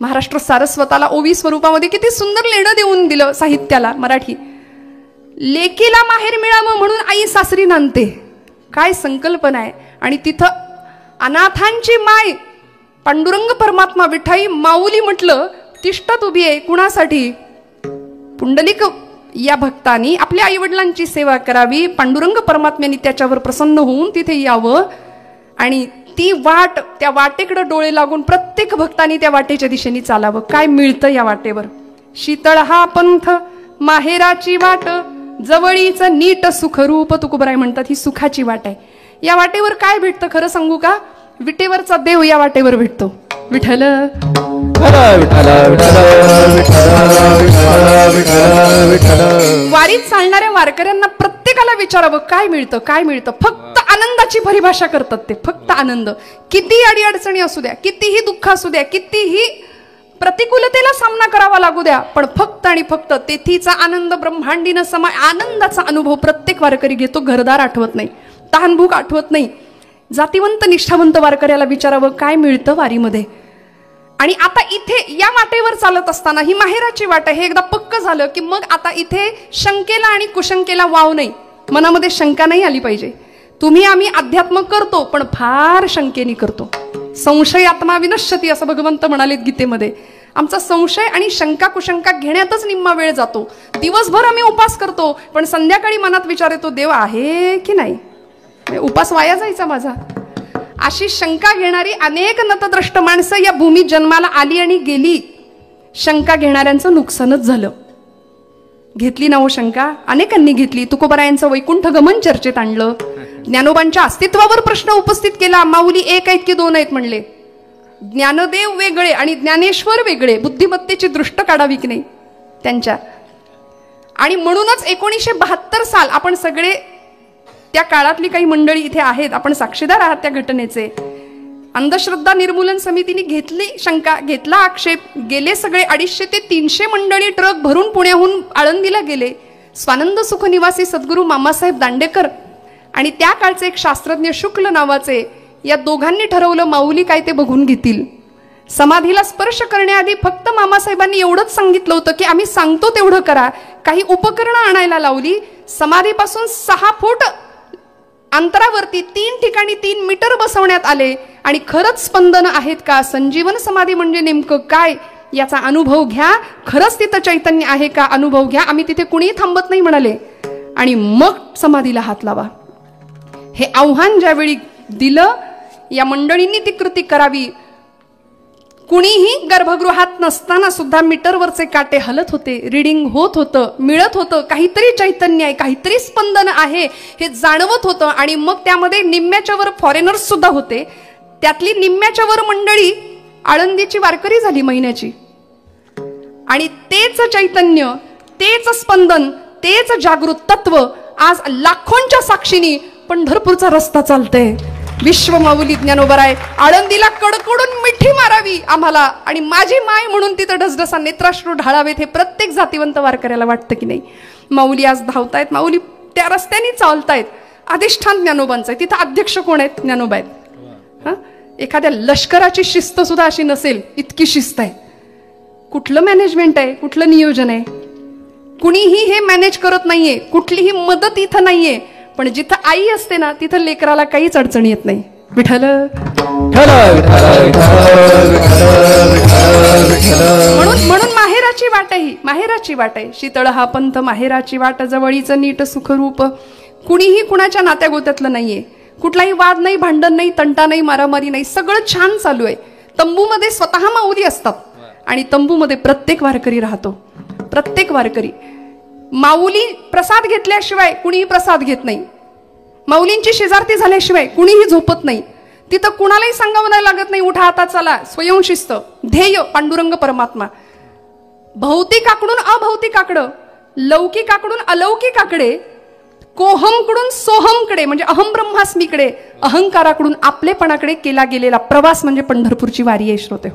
महाराष्ट्र सारस्वताला ओवी स्वरूपामध्ये किती सुंदर लेणं देऊन दिलं साहित्याला मराठी. लेकीला माहेर मिळावं म्हणून आई सासरी नांदते, काय संकल्पना आहे. आणि तिथं अनाथांची माय पांडुरंग परमात्मा विठाई माऊली म्हटलं तिष्ठत उभी आहे. कुणासाठी? पुंडलिक या भक्तांनी आपल्या आई वडिलांची सेवा करावी, पांडुरंग परमात्म्याने त्याच्यावर प्रसन्न होऊन तिथे यावं. आणि ती वाट, त्या वाटेकडे डोळे लागून प्रत्येक भक्तांनी त्या वाटेच्या दिशेने चालावं. काय मिळतं या वाटेवर? शीतळ हा पंथ माहेराची वाट, जवळीच नीट सुखरूप. तुकोबराय म्हणतात ही सुखाची वाट आहे. या वाटेवर काय भेटतं खरं सांगू का? विटेवरचा देव या वाटेवर भेटतो. विठ्ठल वारीत चालणाऱ्या वारकऱ्यांना प्रत्येकाला विचारावं काय मिळतं, काय मिळतं? फक्त आनंदाची परिभाषा करतात ते. फक्त आनंद. किती अडीअडचणी असू द्या, कितीही दुःख असू द्या, कितीही प्रतिकूलतेला सामना करावा लागू द्या, पण फक्त आणि फक्त तेथीचा आनंद ब्रह्मांडीनं समाय. आनंदाचा अनुभव प्रत्येक वारकरी घेतो. घरदार आठवत नाही, तहानभूक आठवत नाही. जातीवंत निष्ठावंत वारकऱ्याला विचारावं काय मिळतं वारीमध्ये. आणि आता इथे या वाटेवर चालत असताना ही माहेराची वाट आहे, हे एकदा पक्क झालं की मग आता इथे शंकेला आणि कुशंकेला वाव नाही. मनामध्ये शंका नाही आली पाहिजे. तुम्ही आम्ही अध्यात्म करतो पण फार शंकेने करतो. संशय आत्मा विनश्यती असं भगवंत म्हणालेत गीतेमध्ये. आमचा संशय आणि शंका कुशंका घेण्यातच निम्मा वेळ जातो. दिवसभर आम्ही उपास करतो पण संध्याकाळी मनात विचार येतो देव आहे की नाही, उपास वाया जायचा माझा. अशी शंका घेणारी अनेक नतद्रष्ट माणसं या भूमीत जन्माला आली आणि गेली. शंका घेणाऱ्यांचं नुकसानच झालं. घेतली ना हो शंका? अनेकांनी घेतली. तुकोबारायांचं वैकुंठ गमन चर्चेत आणलं. ज्ञानोबांच्या अस्तित्वावर प्रश्न उपस्थित केला. माऊली एक आहेत की दोन आहेत म्हणले. ज्ञानदेव वेगळे आणि ज्ञानेश्वर वेगळे, बुद्धिमत्तेची दृष्ट काढावी की नाही त्यांच्या. आणि म्हणूनच 1972 साल, आपण सगळे त्या काळातली काही मंडळी इथे आहेत, आपण साक्षीदार आहात त्या घटनेचे. अंधश्रद्धा निर्मूलन समितीने घेतली शंका, घेतला आक्षेप. गेले सगळे 250 ते 300 मंडळी ट्रक भरून पुण्याहून आळंदीला गेले. स्वानंद सुख निवासी सद्गुरू मामासाहेब दांडेकर आणि त्या काळचे एक शास्त्रज्ञ शुक्ल नावाचे, या दोघांनी ठरवलं माऊली काय ते बघून घेतील. समाधीला स्पर्श करण्याआधी फक्त मामासाहेबांनी एवढंच सांगितलं होतं की आम्ही सांगतो तेवढं करा. काही उपकरणं आणायला लावली. समाधीपासून 6 फूट अंतरावरती 3 ठिकाणी 3 मीटर बसवण्यात आले. आणि खरंच स्पंदन आहेत का, संजीवन समाधी म्हणजे नेमकं काय याचा अनुभव घ्या, खरंच तिथं चैतन्य आहे का अनुभव घ्या, आम्ही तिथे कुणीही थांबत नाही म्हणाले. आणि मग समाधीला हात लावा. हे आव्हान ज्यावेळी दिलं, या मंडळींनी ती कृती करावी. कुणीही गर्भगृहात नसताना सुद्धा मीटरवरचे काटे हलत होते, रीडिंग होत होतं, मिळत होतं, काहीतरी चैतन्य आहे, काहीतरी स्पंदन आहे हे जाणवत होतं. आणि मग त्यामध्ये निम्म्याच्या वर फॉरेनर्स सुद्धा होते. त्यातली निम्म्याच्या वर मंडळी आळंदीची वारकरी झाली महिन्याची. आणि तेच चैतन्य, तेच स्पंदन, तेच जागृत तत्व आज लाखोंच्या साक्षीनी पंढरपूरचा रस्ता चालतंय. विश्व माऊली ज्ञानोबराय आळंदीला कडकडून मिठी मारावी आम्हाला, आणि माझी माय म्हणून तिथं ढसढसा नेत्राश्रू ढाळावेत, हे प्रत्येक जातीवंत वारकऱ्याला वाटतं की नाही. माऊली आज धावतायत, माऊली त्या रस्त्याने चालतायत. अधिष्ठान ज्ञानोबांचं आहे. तिथं अध्यक्ष कोण आहेत? ज्ञानोबा आहेत. हा, एखाद्या लष्कराची शिस्त सुद्धा अशी नसेल इतकी शिस्त आहे. कुठलं मॅनेजमेंट आहे, कुठलं नियोजन आहे? कुणीही हे मॅनेज करत नाहीये, कुठलीही मदत इथं नाहीये. पण जिथं आई असते ना तिथं लेकराला काहीच अडचण येत नाही. विठ्ठल म्हणून माहेराची वाट आहे, माहेराची वाट आहे. शीतळ हा पंथ माहेराची वाट, जवळीचं नीट सुखरूप. कुणीही कुणाच्या नात्यागोत्यातलं नाहीये. कुठलाही वाद नाही, भांडण नाही, तंटा नाही, मारामारी नाही. सगळं छान चालू आहे. तंबूमध्ये स्वतः माऊली असतात आणि तंबूमध्ये प्रत्येक वारकरी राहतो. प्रत्येक वारकरी. माऊली प्रसाद घेतल्याशिवाय कुणीही प्रसाद घेत नाही. माऊलींची शेजारती झाल्याशिवाय कुणीही झोपत नाही. तिथं कुणालाही सांगावं नाही लागत नाही, उठा आता चला. स्वयंशिस्त, ध्येय पांडुरंग परमात्मा. भौतिकाकडून अभौतिकाकडं, लौकिकाकडून अलौकिकाकडे, कोहमकडून सोहमकडे म्हणजे अहम ब्रह्मास्मीकडे, अहंकाराकडून आपलेपणाकडे केला गेलेला प्रवास म्हणजे पंढरपूरची वारी आहे. श्रोते,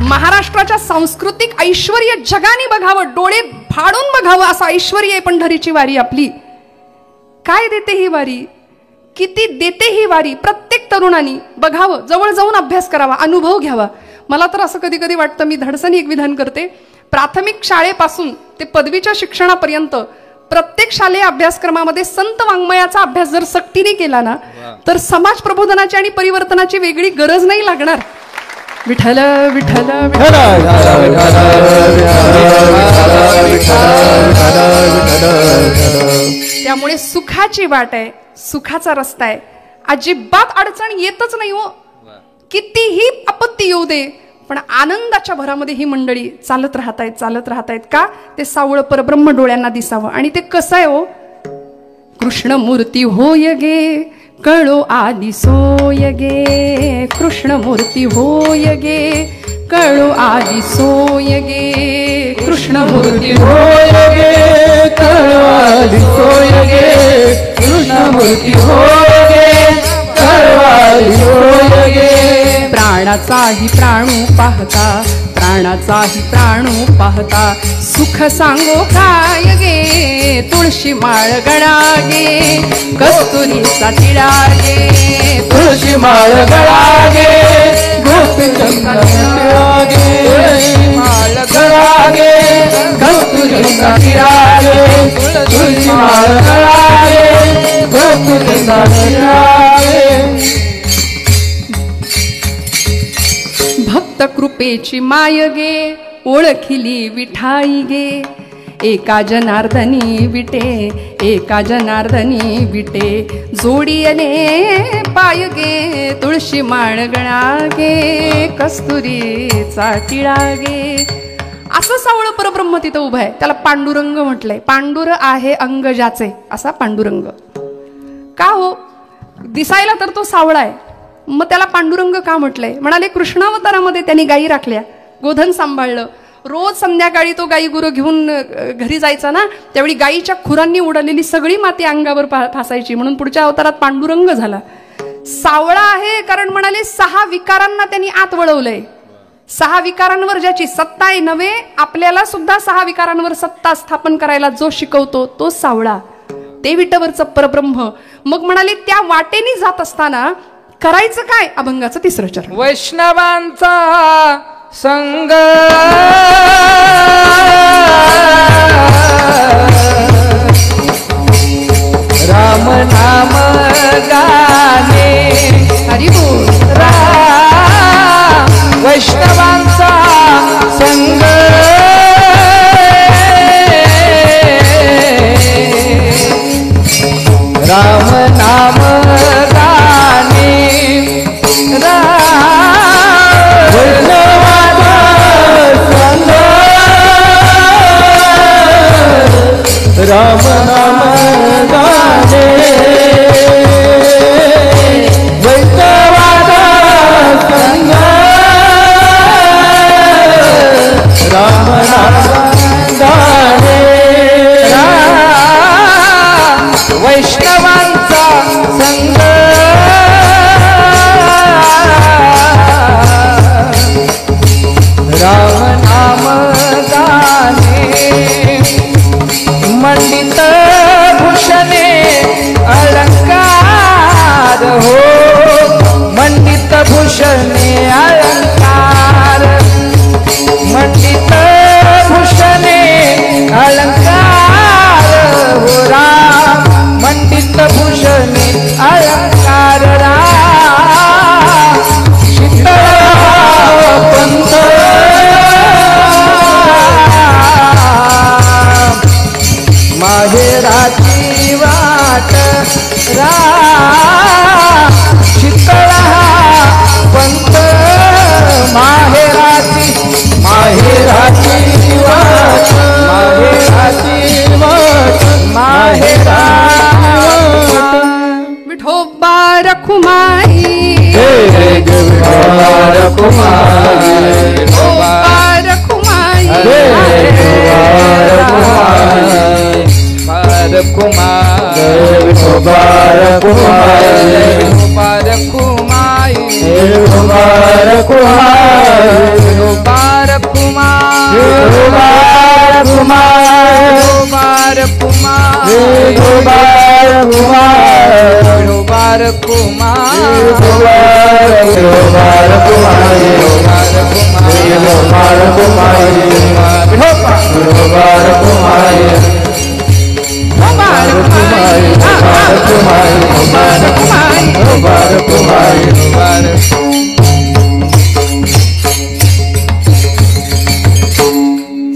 महाराष्ट्राच्या सांस्कृतिक ऐश्वर्य जगाने बघावं, डोळे फाडून बघावं असं ऐश्वर्य आहे पंढरीची वारी आपली. काय देते ही वारी, किती देते ही वारी, प्रत्येक तरुणांनी बघावं, जवळ जाऊन अभ्यास करावा, अनुभव घ्यावा. मला तर असं कधी कधी वाटतं, मी धडसनी एक विधान करते, प्राथमिक शाळेपासून ते पदवीच्या शिक्षणापर्यंत प्रत्येक शालेय अभ्यासक्रमामध्ये संत वाङ्मयाचा अभ्यास जर सक्तीने केला ना, तर समाज प्रबोधनाची आणि परिवर्तनाची वेगळी गरज नाही लागणार. विठ्ठल विठ्ठल त्यामुळे सुखाची वाट आहे, सुखाचा रस्ता आहे. अजिबात अडचण येतच नाही हो. कितीही आपत्ती येऊ दे, पण आनंदाच्या भरामध्ये ही मंडळी चालत राहतायत, चालत राहतायत. का? ते सावळ परब्रह्म डोळ्यांना दिसावं. आणि ते कसं आहे हो, कृष्णमूर्ती होय गे, कळो आली सोय गे. कृष्णमूर्ती होय गे, कळो आली सोय गे. कृष्णमूर्ती होय गे, कळो आली सोय गे. कृष्णमूर्ती होय गे, कळो आली सोय गे. प्राणाचाही प्राणू पाहता, प्राणाचाही प्राणू पाहता, सुख सांगो काय गे. तुळशी माळ गळा गे, कस्तुरीचा तिळा गे. तुळशी माळ गळा गे, गोपीचंद्र तिळा गे. तुळशी माळ गळा गे, कस्तुरीचा तिळा गे. तुळशी माळ गळा गे, गोपीचंद्र तिळा गे. भक्त कृपेची माय गे, ओळखिली विठाई गे. एका जनार्दनी विटे, एका जनार्दनी विटे. जोडियले पाय गे, तुळशी माळ गळा गे. कस्तुरीचा तिळा गे. असं सावळं परब्रह्म तिथं उभं आहे. त्याला पांडुरंग म्हटलंय. पांडुर आहे अंग ज्याचे, असा पांडुरंग. का हो, दिसायला तर तो सावळा आहे, मग त्याला पांडुरंग का म्हटलंय? म्हणाले कृष्णावतारामध्ये त्यांनी गायी राखल्या, गोधन सांभाळलं. रोज संध्याकाळी तो गाई गुरं घेऊन घरी जायचा ना, त्यावेळी गायीच्या खुरांनी उडालेली सगळी माती अंगावर फासायची, म्हणून पुढच्या अवतारात पांडुरंग झाला. सावळा आहे कारण म्हणाले 6 विकारांना त्यांनी आत वळवलंय. 6 विकारांवर ज्याची सत्ता आहे नव्हे, आपल्याला सुद्धा 6 विकारांवर सत्ता स्थापन करायला जो शिकवतो तो सावळा, ते विटवरचं परब्रह्म. मग म्हणाले त्या वाटेनी जात असताना करायचं काय? अभंगाचं 3रं चरण. वैष्णवांचा संग राम नाम गाणे, हरी बोल. वैष्णवांचा संग राम नाम गाणे, वैष्णवांचा संग राम नाम गाणे, वैष्णवांचा संग राम नाम गाणे, वैष्णवांचा संग राम नाम गाणे, मंडित भूषणे अलंकार हो, मंडित भूषणे अलंकार, मंडित भूषणे अलंकार हो राम, मंडित भूषणे अलंकार राम, पंथ माहेराची वाट राम, शीतळा पंथ माहेराची, माहेराची वाट, माहेराची वाट, माहेराची विठोबा रखुमाई, विठोबा रखुमाई, विठोबा रखुमाई, विठोबा रखुमाई, विठोबा रखुमाई, विठोबा रखुमाई, विठोबा रखुमाई, विठोबा रखुमाई, विठोबा रखुमाई, विठोबा रखुमाई, विठोबा रखुमाई, विठोबा रखुमाई, विठोबा रखुमाई,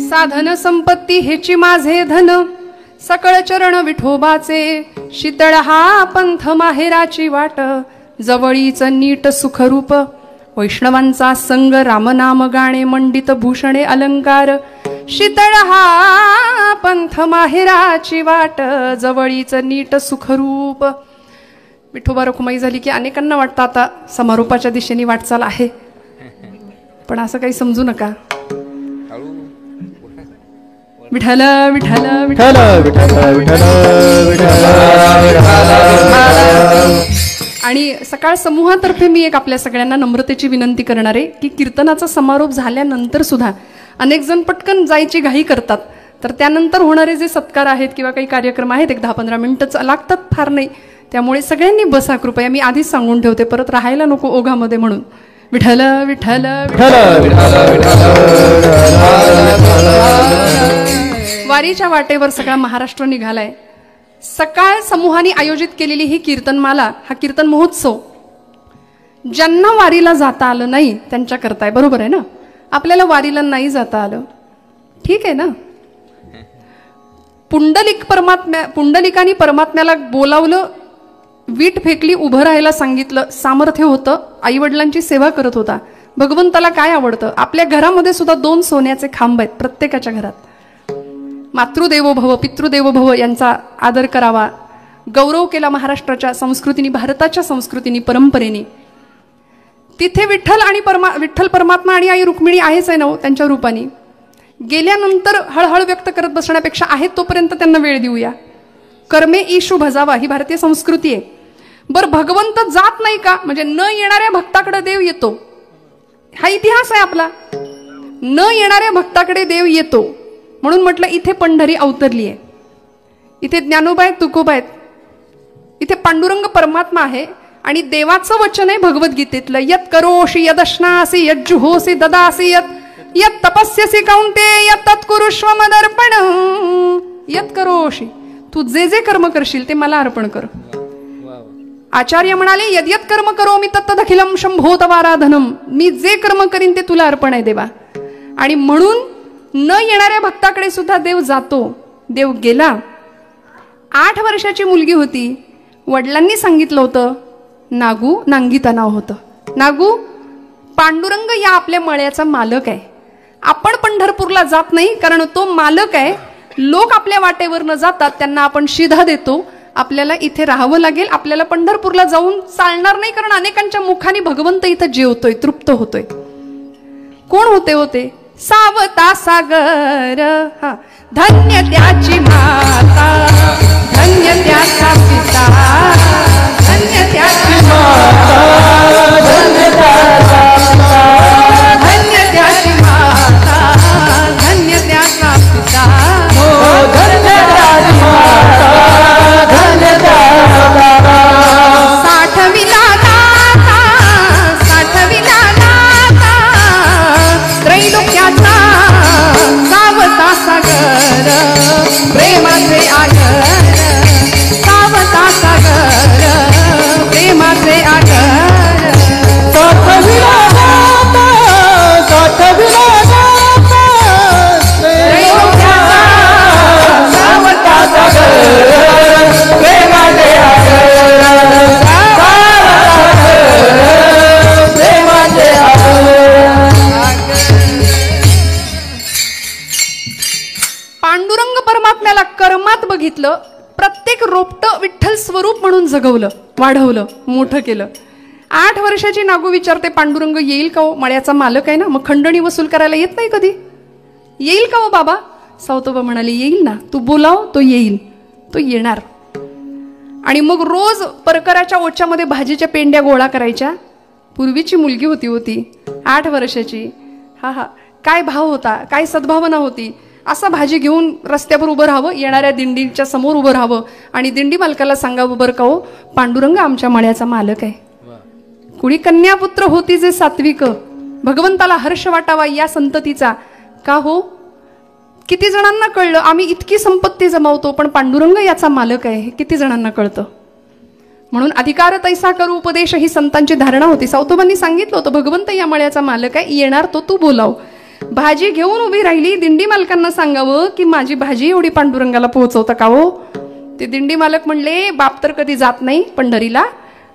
साधन संपत्ती हेची माझे धन, सकळ चरण विठोबाचे, शीतळ हा पंथ माहेराची वाट, जवळीच नीट सुखरूप, वैष्णवांचा संग रामनाम गाणे, मंडित भूषणे अलंकार, शीतळ हा पंथ माहेराची वाट, जवळीच नीट सुखरूप. विठोबा रखुमाई झाली की अनेकांना वाटतं आता समारोपाच्या दिशेने वाटचाल आहे, पण असं काही समजू नका. विठ्ठल विठ्ठल विठ्ठल विठ्ठल विठ्ठल विठ्ठल. आणि सकाळ समूहातर्फे मी एक आपल्या सगळ्यांना नम्रतेची विनंती करणार आहे की कीर्तनाचा समारोप झाल्यानंतर सुद्धा अनेक जण पटकन जायची घाई करतात, तर त्यानंतर होणारे जे सत्कार आहेत किंवा काही कार्यक्रम आहेत 10-15 मिनिटं लागतात, फार नाही. त्यामुळे सगळ्यांनी बसा कृपया. मी आधीच सांगून ठेवते, परत राहायला नको ओघामध्ये म्हणून. विठ्ठल विठ्ठल वारीच्या वाटेवर सगळा महाराष्ट्र निघालाय. सकाळ समूहाने आयोजित केलेली ही कीर्तनमाला, हा कीर्तन महोत्सव ज्यांना वारीला जाता आलं नाही त्यांच्या करताय, बरोबर आहे ना? आपल्याला वारीला नाही जाता आलं, ठीक आहे ना? पुंडलिकानी परमात्म्याला बोलावलं, वीट फेकली, उभं राहायला सांगितलं, सामर्थ्य होतं, आई वडिलांची सेवा करत होता, भगवंताला काय आवडतं? आपल्या घरामध्ये सुद्धा 2 सोन्याचे खांब आहेत प्रत्येकाच्या घरात. मातृदेवो भव पितृदेवो भव यांचा आदर करावा, गौरव केला महाराष्ट्राच्या संस्कृतीने, भारताच्या संस्कृतीने, परंपरेने. तिथे विठ्ठल परमात्मा आणि आई रुक्मिणी आहेच आहे ना त्यांच्या रूपाने. गेल्यानंतर हळहळ व्यक्त करत बसण्यापेक्षा आहेत तोपर्यंत त्यांना वेळ देऊया. कर्मे ईशू भजावा ही भारतीय संस्कृती आहे. बरं, भगवंत जात नाही का? म्हणजे न येणाऱ्या भक्ताकडे देव येतो, हा इतिहास आहे आपला. न येणाऱ्या भक्ताकडे देव येतो म्हणून म्हटलं इथे पंढरी अवतरली आहे, इथे ज्ञानोबा आहेत, तुकोबा आहेत, इथे पांडुरंग परमात्मा आहे. आणि देवाचं वचन आहे भगवद्गीतेतलं, यत करोषि यदश्नासी यज्जुहोसी ददासी यत तपस्यसी कौंतेय तत्कुरुष्व मदर्पण. यत करोषि, तू जे जे कर्म करशील ते मला अर्पण कर. आचार्य म्हणाले यद्यत कर्म करो मी तत्तदखिलम शंभो तवाराधनम. मी जे कर्म करीन ते तुला अर्पण आहे देवा. आणि म्हणून न येणाऱ्या भक्ताकडे सुद्धा देव जातो. देव गेला. 8 वर्षाची मुलगी होती. वडिलांनी सांगितलं होतं, नागू, नांगीता नाव होतं, नागू पांडुरंग या आपल्या मळ्याचा मालक आहे. आपण पंढरपूरला जात नाही कारण तो मालक आहे. लोक आपल्या वाटेवर न जातात, त्यांना आपण शिधा देतो. आपल्याला इथे राहावं लागेल, आपल्याला पंढरपूरला जाऊन चालणार नाही कारण अनेकांच्या मुखाने भगवंत इथं जेवतोय, तृप्त होतोय. कोण होते? सावता सागर, हा, धन्य त्याची माता, धन्य त्याचा पिता, धन्य त्याची माता, धन्य त्याचा पिता, धन्य त्याची माता, धन्य त्याचा पिता, धन्य त्याची माता, धन्य त्याचा पिता. साठविला दाता, साठविला दाता, त्रैलोक्याचा सावता सागर, प्रेमाचे आगर, सावता सागर, प्रेमाचे आगर. साठविला दाता, साठविला दाता, त्रैलोक्याचा सावता सागर, प्रेमाचे आगर, प्रेमाचे आगर. पांडुरंग परमात्म्याला कर्मात बघितलं, प्रत्येक रोपटं विठ्ठल स्वरूप म्हणून जगवलं, वाढवलं, मोठं केलं. 8 वर्षाची नागू विचारते, पांडुरंग येईल का हो? मळ्याचा मालक आहे ना, मग खंडणी वसूल करायला येत नाही कधी? येईल का हो बाबा? सावतोबा म्हणाले येईल ना, तू बोलाव तो येईल, तो येणार. आणि मग रोज परकराच्या ओच्यामध्ये भाजीच्या पेंड्या गोळा करायच्या. पूर्वीची मुलगी होती 8 वर्षाची. हा, काय भाव होता, काय सद्भावना होती. असं भाजी घेऊन रस्त्यावर उभं राहावं, येणाऱ्या दिंडीच्या समोर उभं राहावं आणि दिंडी मालकाला सांगावं, बरं का हो, पांडुरंग आमच्या मळ्याचा मालक आहे. कुणी कन्यापुत्र होती जे सात्विक, भगवंताला हर्ष वाटावा या संततीचा. का हो, किती जणांना कळलं आम्ही इतकी संपत्ती जमावतो पण पांडुरंग याचा मालक आहे, हे किती जणांना कळतं. म्हणून अधिकार तैसा करू उपदेश ही संतांची धारणा होती. सावतोबांनी सांगितलं होतं भगवंत या मळ्याचा मालक आहे, येणार तो तू बोलाव. भाजी घेऊन उभी राहिली, दिंडी मालकांना सांगावं की माझी भाजी एवढी पांडुरंगाला पोहोचवता का हो? ते दिंडी मालक म्हणले, बाप तर कधी जात नाही पंढरीला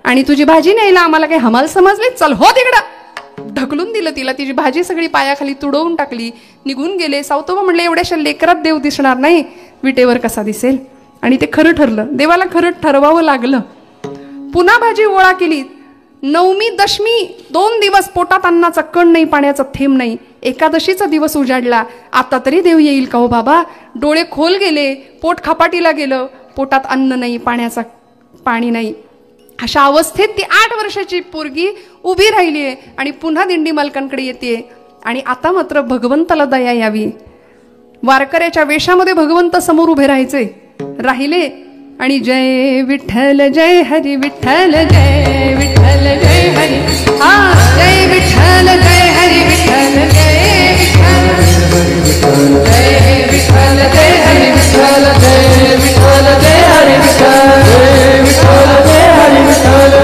आणि तुझी भाजी न्यायला आम्हाला काही हमाल समजली, चल हो तिकडं. ढकलून दिलं तिला, तिची भाजी सगळी पायाखाली तुडवून टाकली, निघून गेले. सावतोबा म्हणले, एवढ्याशा लेकरात देव दिसणार नाही, विटेवर कसा दिसेल? आणि ते खरं ठरलं, देवाला खरं ठरवावं लागलं. पुन्हा भाजी गोळा केली. 9मी 10मी 2 दिवस पोटात अन्नाचा कण नाही, पाण्याचा थेंब नाही. एकादशीचा दिवस उजाडला. आता तरी देव येईल का हो बाबा? डोळे खोल गेले, पोट खपाटीला गेलं, पोटात अन्न नाही, पाण्याचा पाणी नाही. अशा अवस्थेत ती 8 वर्षाची पोरगी उभी राहिली आहे आणि पुन्हा दिंडी मालकांकडे येते. आणि आता मात्र भगवंताला दया यावी. वारकऱ्याच्या वेशामध्ये भगवंत समोर उभे राहिले आणि जय विठ्ठल जय हरी विठ्ठल जय विठ्ठल जय हरी, हा जय विठ्ठल जय हरी विठ्ठल जय विठ्ठल जय विठ्ठल जय हरी विठ्ठल जय विठ्ठल जय हरी विठ्ठल जय विठ्ठल जय हरी विठ्ठल.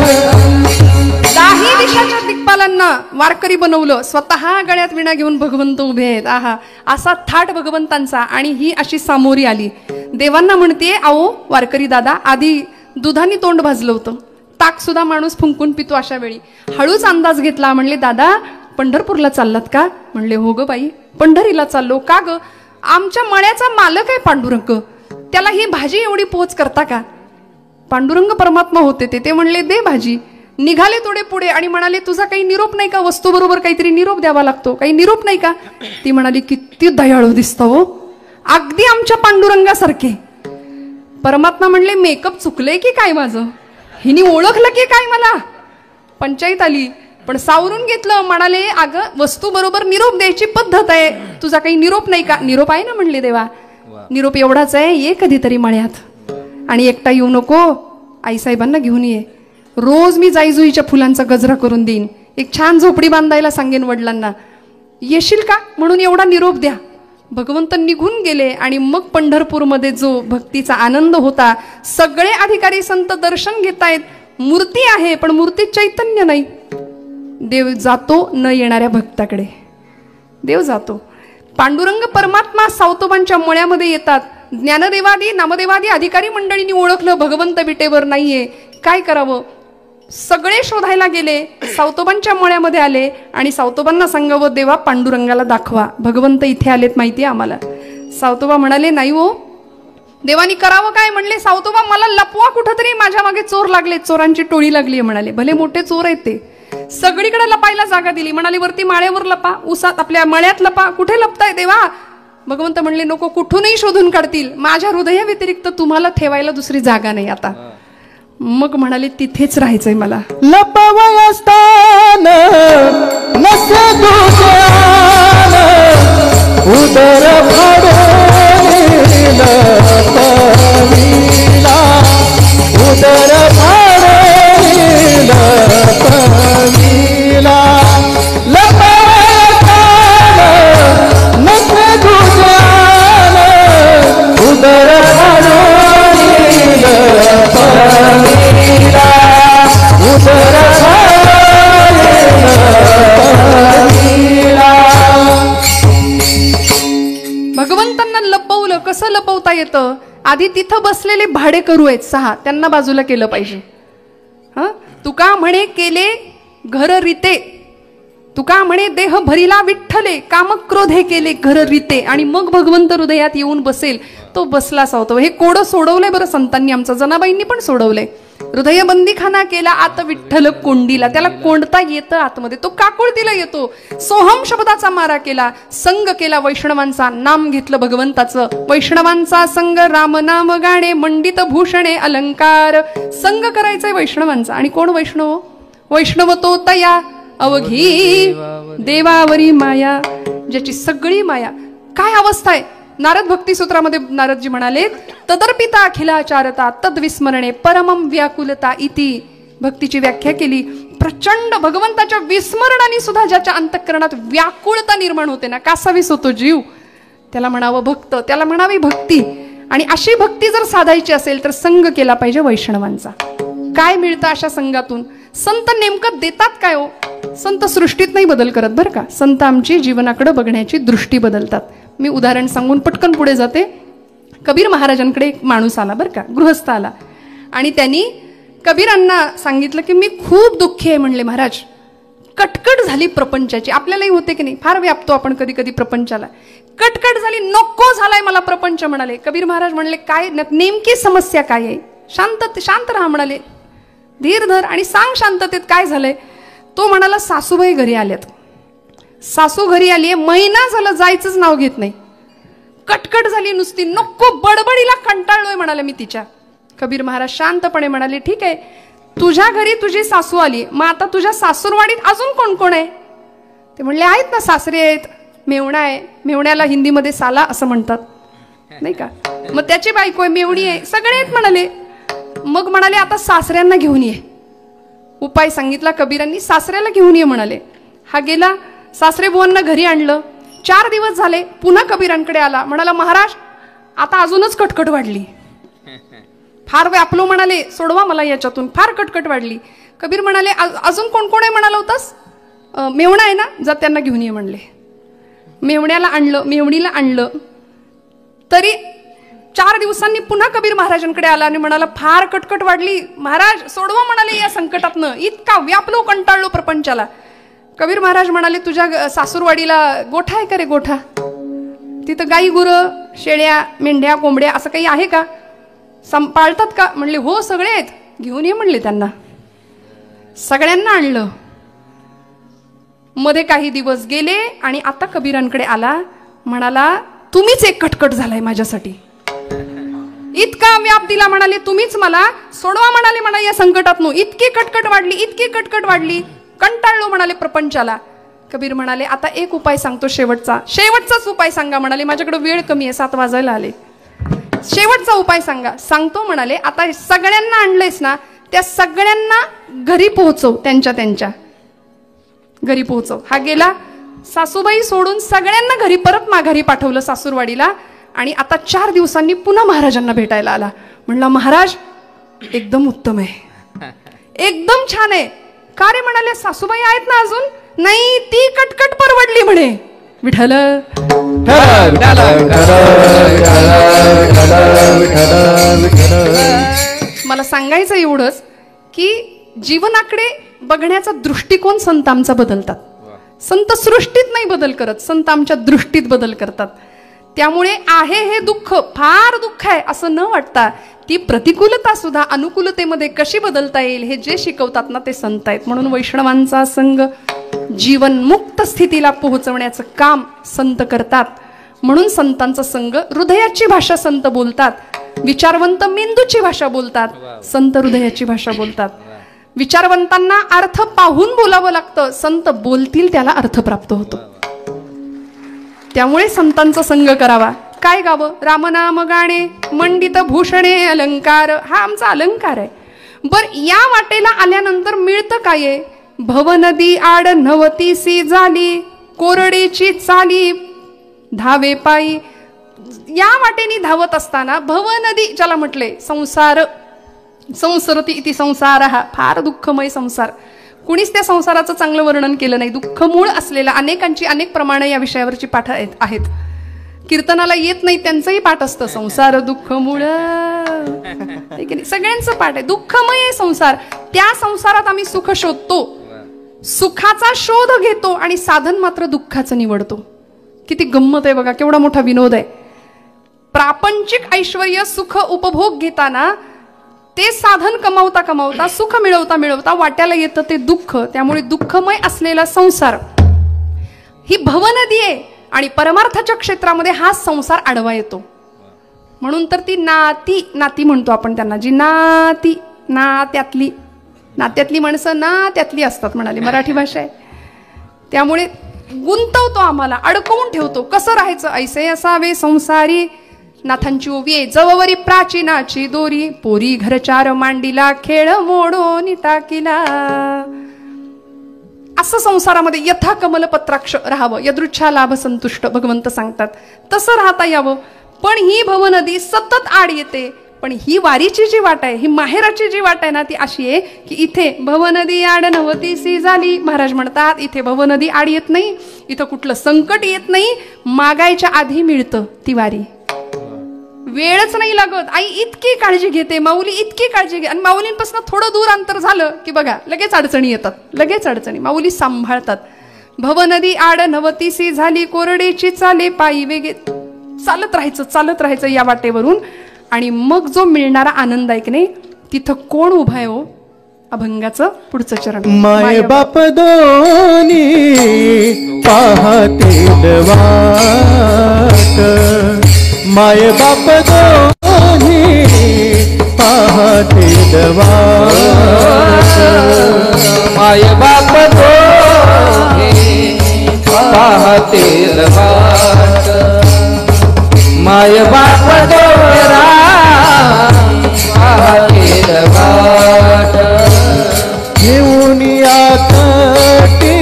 10 दिशाच्या दिक्पालांना वारकरी बनवलं, स्वतः गळ्यात विणा घेऊन भगवंत उभे आहेत. आहा, असा थाट भगवंतांचा. आणि ही अशी सामोरी आली. देवांना म्हणते, आओ वारकरी दादा, आधी दुधाने तोंड भाजलं होतं, ताक सुद्धा माणूस फुंकून पितो. अशा वेळी हळूच अंदाज घेतला, म्हणले दादा पंढरपूरला चाललात का? म्हणले हो ग बाई, पंढरीला चाललो. का ग? आमच्या मळ्याचा मालक आहे पांडुरंग, त्याला ही भाजी एवढी पोच करता का? पांडुरंग परमात्मा होते ते म्हणले दे भाजी. निघाले थोडे पुढे आणि म्हणाले तुझा काही निरोप नाही का? वस्तू बरोबर काहीतरी निरोप द्यावा लागतो, काही निरोप नाही का? ती म्हणाली किती दयाळू दिसतो हो, अगदी आमच्या पांडुरंगासारखे. परमात्मा म्हणले मेकअप चुकले की काय माझं? हिने ओळखलं की काय मला? पंचायत आली, पण सावरून घेतलं. म्हणाले अगं वस्तू बरोबर निरोप द्यायची पद्धत आहे, तुझा काही निरोप नाही का? निरोप आहे ना म्हणले देवा, निरोप एवढाच आहे, ये कधीतरी मळ्यात आणि एकटा येऊ नको, आईसाहेबांना घेऊन ये. रोज मी जाईजुईच्या फुलांचा गजरा करून देईन, एक छान झोपडी बांधायला सांगेन वडिलांना, येशील का? म्हणून एवढा निरोप द्या. भगवंत निघून गेले आणि मग पंढरपूरमध्ये जो भक्तीचा आनंद होता, सगळे अधिकारी संत दर्शन घेतायत, मूर्ती आहे पण मूर्तीत चैतन्य नाही. देव जातो न येणाऱ्या भक्ताकडे, देव जातो. पांडुरंग परमात्मा सावतोबांच्या मळ्यामध्ये येतात. ज्ञानदेवादी नामदेवादी अधिकारी मंडळींनी ओळखलं भगवंत विटेवर नाहीये, काय करावं? सगळे शोधायला गेले, सावतोबांच्या मळ्यामध्ये आले आणि सावतोबांना सांगावं देवा पांडुरंगाला दाखवा, भगवंत इथे आलेत माहिती आम्हाला. सावतोबा म्हणाले नाही हो, देवानी करावं काय? म्हणले सावतोबा मला लपवा कुठंतरी, माझ्या मागे चोर लागले, चोरांची टोळी लागली. म्हणाले भले मोठे चोर आहेत ते, सगळीकडे लपायला जागा दिली. म्हणाली वरती माळ्यावर लपा, उसात आपल्या मळ्यात लपा, कुठे लपताय देवा? भगवंत म्हणले नको, कुठूनही शोधून काढतील, माझ्या हृदया व्यतिरिक्त तुम्हाला ठेवायला दुसरी जागा नाही आता. मग म्हणाले तिथेच राहायचंय मला. लपवय स्थान नसे दुसऱ्यान, उदर फाडून लपविला, उदर फाडून लपविला. लपवय स्थान नसे दुसऱ्यान, उदर फाडून लपविला, उदर फाडून लपविला. भगवंतांना लपवलं. कसं लपवता येतं? आधी तिथं बसलेले भाडेकरू आहेत 6, त्यांना बाजूला केलं पाहिजे. तुका म्हणे केले घर रीते, तुका म्हणे देह भरिला विठ्ठले, काम क्रोधे केले घर रीते, आणि मग भगवंत हृदयात येऊन बसेल. तो बसलाच होतो. हे कोडं सोडवलंय बरं संतांनी, आमचं जनाबाईंनी पण सोडवलंय. हृदय बंदीखाना केला आत विठ्ठल कोंडीला, त्याला कोंडता येतं आतमध्ये, तो काकुळतीला येतो. सोहम शब्दाचा मारा केला, संग केला वैष्णवांचा, नाम घेतलं भगवंताचं. वैष्णवांचा संग राम नाम गाणे, मंडित भूषणे अलंकार. संग करायचंय वैष्णवांचा. आणि कोण वैष्णव? वैष्णव तो तया अवघी देवावरी माया, ज्याची सगळी माया. काय अवस्था आहे? नारद भक्ती सूत्रामध्ये नारदजी म्हणाले तदर्पिता अखिलाचारता तद्विस्मरणे परमम व्याकुलता इति. भक्तीची व्याख्या केली. प्रचंड भगवंताच्या विस्मरणाने सुद्धा ज्याच्या अंतःकरणात व्याकुळता निर्माण होते ना, कासावीस होतो जीव, त्याला म्हणावं भक्त, त्याला म्हणावी भक्ती. आणि अशी भक्ती जर साधायची असेल तर संग केला पाहिजे वैष्णवांचा. काय मिळतं अशा संघातून? संत नेमकं देतात काय हो? संत सृष्टीत नाही बदल करत बरं का, संत आमची जीवनाकडे बघण्याची दृष्टी बदलतात. मी उदाहरण सांगून पटकन पुढे जाते. कबीर महाराजांकडे एक माणूस आला बरं का, गृहस्थ आला, आणि त्यांनी कबीरांना सांगितलं की मी खूप दुःखी आहे. म्हणले महाराज कटकट झाली प्रपंचाची. आपल्यालाही होते की नाही, फार व्यापतो आपण कधी कधी प्रपंचाला. कटकट झाली, नको झालाय मला प्रपंच. म्हणाले कबीर महाराज म्हणले काय नेमकी समस्या काय आहे? शांत राहा म्हणाले, धीर धर आणि सांग शांततेत काय झालंय. तो म्हणाला सासूबाई घरी आल्यात. सासू घरी आली आहे, महिना झालं जायचंच नाव घेत नाही. कटकट झाली नुसती, नको बडबडीला कंटाळलोय म्हणाले मी तिच्या. कबीर महाराज शांतपणे म्हणाले ठीक आहे, तुझ्या घरी तुझी सासू आली, मग आता तुझ्या सासूरवाडीत अजून कोण कोण आहे? ते म्हणले आहेत ना, सासरे आहेत, मेवणा आहे, मेवण्याला हिंदीमध्ये साला असं म्हणतात नाही का, मग त्याची बायको आहे, मेवणी आहे, सगळे आहेत म्हणाले. मग म्हणाले आता सासऱ्यांना घेऊन ये. उपाय सांगितला कबीरांनी, सासऱ्याला घेऊन ये म्हणाले. हा गेला, सासरे बुवांना घरी आणलं. 4 दिवस झाले, पुन्हा कबीरांकडे आला. म्हणाला महाराज आता अजूनच कटकट वाढली, फार व्यापलो म्हणाले, सोडवा मला याच्यातून, फार कटकट वाढली. कबीर म्हणाले अजून कोण कोण आहे म्हणाला होतास? मेवणा आहे ना, जा त्यांना घेऊन ये म्हणले. मेवण्याला आणलं, मेवणीला आणलं. तरी 4 दिवसांनी पुन्हा कबीर महाराजांकडे आला आणि म्हणाला फार कटकट वाढली महाराज, सोडवा म्हणाले या संकटातनं, इतका व्यापलो कंटाळलो प्रपंचाला. कबीर महाराज म्हणाले, तुझ्या सासूरवाडीला गोठा आहे का रे? गोठा तिथं गाई गुरं शेळ्या मेंढ्या कोंबड्या असं काही आहे का? पाळतात का? म्हणले हो सगळे आहेत, घेऊन ये म्हणले. त्यांना सगळ्यांना आणलं. मध्ये काही दिवस गेले आणि आता कबीरांकडे आला. म्हणाला, तुम्हीच एक कटकट झालाय माझ्यासाठी. इतका व्याप दिला. म्हणाले, तुम्हीच मला सोडवा म्हणाले मला या संकटातून. इतकी कटकट वाढली, इतकी कटकट वाढली, कंटाळलो म्हणाले प्रपंचाला. कबीर म्हणाले, आता एक उपाय सांगतो, शेवटचाच उपाय सांगा म्हणाले. माझ्याकडे वेळ कमी आहे, 7 वाजायला आले. शेवटचा उपाय सांगा. सांगतो म्हणाले. आता सगळ्यांना आणलंयस ना, त्या सगळ्यांना घरी पोहोचव, त्यांच्या घरी पोहोचव. हा गेला. सासूबाई सोडून सगळ्यांना घरी परत माघारी पाठवलं सासूरवाडीला. आणि आता 4 दिवसांनी पुन्हा महाराजांना भेटायला आला. म्हणला, महाराज एकदम उत्तम आहे, एकदम छान आहे. का रे? म्हणाले, सासूबाई आहेत ना अजून? नाही, ती कटकट परवडली म्हणे. विठ्ठल. मला सांगायचं एवढंच की जीवनाकडे बघण्याचा दृष्टिकोन संत आमचा बदलतात. संत सृष्टीत नाही बदल करत, संत आमच्या दृष्टीत बदल करतात. त्यामुळे आहे हे दुःख फार दुःख आहे असं न वाटता ती प्रतिकूलता सुद्धा अनुकूलतेमध्ये कशी बदलता येईल हे जे शिकवतात ना ते संत आहेत. म्हणून वैष्णवांचा संग जीवन मुक्त स्थितीला पोहोचवण्याचं काम संत करतात. म्हणून संतांचा संग, हृदयाची भाषा संत बोलतात. विचारवंत मेंदूची भाषा बोलतात, संत हृदयाची भाषा बोलतात. विचारवंतांना अर्थ पाहून बोलावं लागतं, संत बोलतील त्याला अर्थ प्राप्त होतो. त्यामुळे संतांचा संग करावा. काय गावं? रामनाम गाणे, मंडित भूषणे अलंकार, हा आमचा अलंकार आहे. बर, या वाटेला आल्यानंतर मिळतं काय? भवनदी आड नवतीसी झाली, कोरडीची चाली धावे पायी. या वाटेने धावत असताना भवनदी ज्याला म्हटले, संसरती इति संसार, हा फार दुःखमय संसार. कुणीच त्या संसाराचं चांगलं वर्णन केलं नाही. दुःखमूळ असलेला अनेकांची अनेक प्रमाणे या विषयावरची पाठ आहेत. कीर्तनाला येत नाही त्यांचंही पाठ असतं, संसार दुःखमूळ. सगळ्यांचं पाठ आहे. दुःखमय आहे संसार. त्या संसारात आम्ही सुख शोधतो, सुखाचा शोध घेतो आणि साधन मात्र दुःखाचं निवडतो. किती गंमत आहे बघा, केवढा मोठा विनोद आहे. प्रापंचिक ऐश्वर्य सुख उपभोग घेताना ते साधन कमावता कमावता सुख मिळवता मिळवता वाट्याला येतं ते दुःख. त्यामुळे दुःखमय असलेला संसार ही भवनदी आहे आणि परमार्थाच्या क्षेत्रामध्ये हा संसार आडवा येतो. म्हणून तर ती नाती म्हणतो आपण त्यांना, जी नात्यातली माणसं नात्यातली असतात म्हणाली, मराठी भाषा आहे. त्यामुळे गुंतवतो, आम्हाला अडकवून ठेवतो. कसं राहायचं? ऐसे असावे संसारी, नाथांची ओवी आहे, जववरी प्राचीनाची दोरी, पोरी घरचार मांडीला, खेळ मोडून टाकीला. असं संसारामध्ये यथा कमलपत्राक्ष राहावं, यदृच्छा लाभ संतुष्ट भगवंत सांगतात, तसं राहता यावं. पण ही भवनदी सतत आड येते. पण ही वारीची जी वाट आहे, ही माहेराची जी वाट आहे ना, ती अशी आहे की इथे भवनदी आड नवतीसी झाली. महाराज म्हणतात इथे भवनदी आड येत नाही, इथं कुठलं संकट येत नाही. मागायच्या आधी मिळतं ती वारी, वेळच नाही लागत. आई इतकी काळजी घेते, माऊली इतकी काळजी घे. आणि माऊलींपासून थोडं दूर अंतर झालं की बघा लगेच अडचणी येतात, लगेच अडचणी. माऊली सांभाळतात. भवनदी आड नवतीसी झाली, कोरडीची चाले पायी वेगे. चालत राहायचं या वाटेवरून. आणि मग जो मिळणारा आनंद आहे की नाही, तिथं कोण उभा आहे? हो, अभंगाचं पुढचं चरण. माय बाप दोनी पाहतील वाट, माय बाप दोनी पाहतील वाट, माय बाप दोनी पाहतील वाट, माय बाप दोरा पाहतील वाट. घेऊन याकटी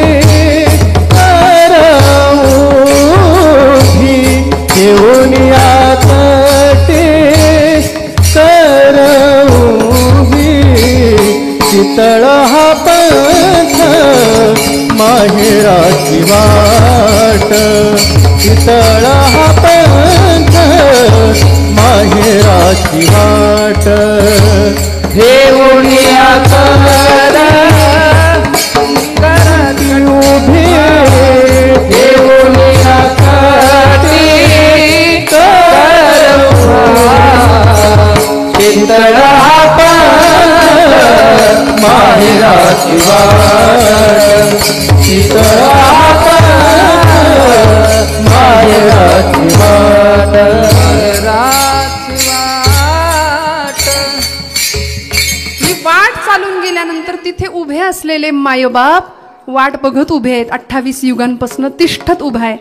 करऊभी, घेऊन याकटी करऊभी, चितळ हा पंथ माहेराची वाट, चितळ हा पंथ माहेराची वाट. घेऊन या कर उभी राची वाट. मी वाट चालून गेल्यानंतर तिथे उभे असलेले मायबाप वाट बघत उभे आहेत. 28 युगांपासून तिष्ठत उभा आहे.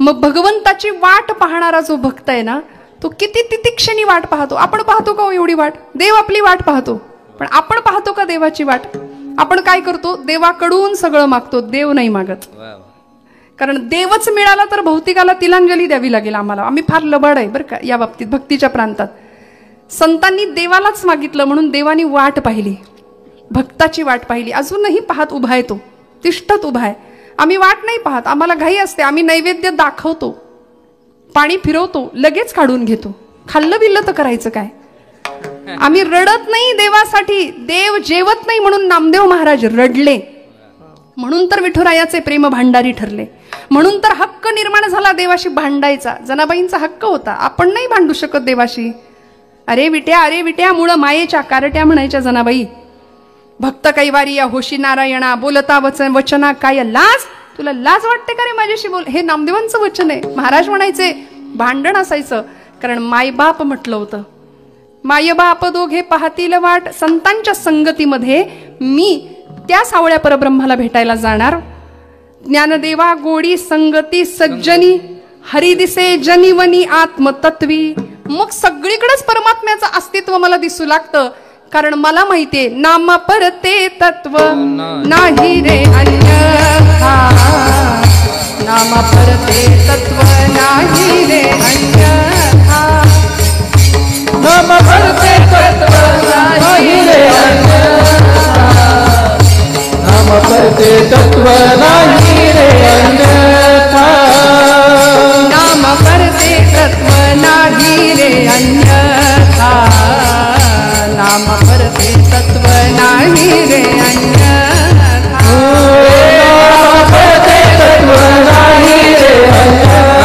मग भगवंताची वाट पाहणारा जो भक्त आहे ना, तो किती तितिक्षणी वाट पाहतो. आपण पाहतो का एवढी वाट? देव आपली वाट पाहतो, पण आपण पाहतो का देवाची वाट? आपण काय करतो? देवाकडून सगळं मागतो, देव नाही मागत. कारण देवच मिळाला तर भौतिकाला तिलांजली द्यावी लागेल आम्हाला. आम्ही फार लबाड आहे बरं का या बाबतीत. भक्तीच्या प्रांतात संतांनी देवालाच मागितलं म्हणून देवानी वाट पाहिली, भक्ताची वाट पाहिली. अजूनही पाहत उभा आहे, तो तिष्ठत उभा आहे. आम्ही वाट नाही पाहत, आम्हाला घाई असते. आम्ही नैवेद्य दाखवतो, पाणी फिरवतो, लगेच काढून घेतो. खाल्लं बिल्लं तर करायचं काय? आम्ही रडत नाही देवासाठी. देव जेवत नाही म्हणून नामदेव महाराज रडले. म्हणून तर विठुरायाचे प्रेम भांडारी ठरले. म्हणून तर हक्क निर्माण झाला देवाशी भांडायचा. जनाबाईंचा हक्क होता. आपण नाही भांडू शकत देवाशी. अरे विट्या मुळ मायेच्या कारट्या म्हणायच्या जनाबाई. भक्त कैवारी या होशी नारायणा, बोलता वचना काय लाज. तुला लाज वाटते का रे माझ्याशी बोल? हे नामदेवांचं वचन आहे. महाराज म्हणायचे भांडण असायचं कारण मायबाप म्हटलं होतं. मायबाप दोघे पाहतील वाट. संतांच्या संगतीमध्ये मी त्या सावळ्या परब्रह्माला भेटायला जाणार. ज्ञानदेवा गोडी संगती सज्जनी, हरी दिसे जनिवनी आत्मतत्वी. मग सगळीकडेच परमात्म्याचं अस्तित्व मला दिसू लागतं. कारण मला माहितीये नाम परते तत्व नाही रे अन्यथा. नाम परते तत्व नाही रे अन्यथा. नाम परते तत्व नाही रे अन्यथा. नाम परते तत्व नाही रे अन्यथा. नाम परते तत्व नाही रे अन्यथा. नाम परते तत्व नाही रे अन्यथा. नाम परते तत्व नाही रे अन्यथा.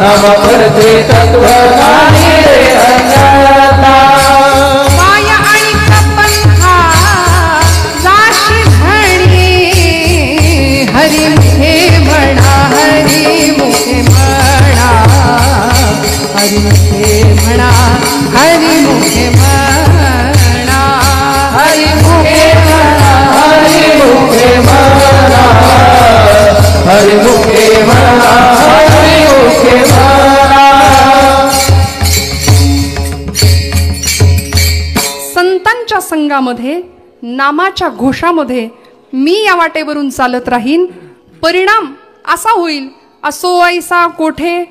नाम परते तत्व नाही रे अन्यथा. माया आणि कपंथा जाशी धणी, हरी मुखे म्हणा, हरी मुखे म्हणा, हरी मुखे म्हणा, हरी मुखे म्हणा, हरी मुखे म्हणा, हरी मुखे म्हणा, हरी मुखे म्हणा, हरी मुखे म्हणा. संतांच्या संगामध्ये, नामाच्या घोषामध्ये मी या वाटेवरून चालत राहीन. परिणाम असा होईल, असो ऐसा कोठे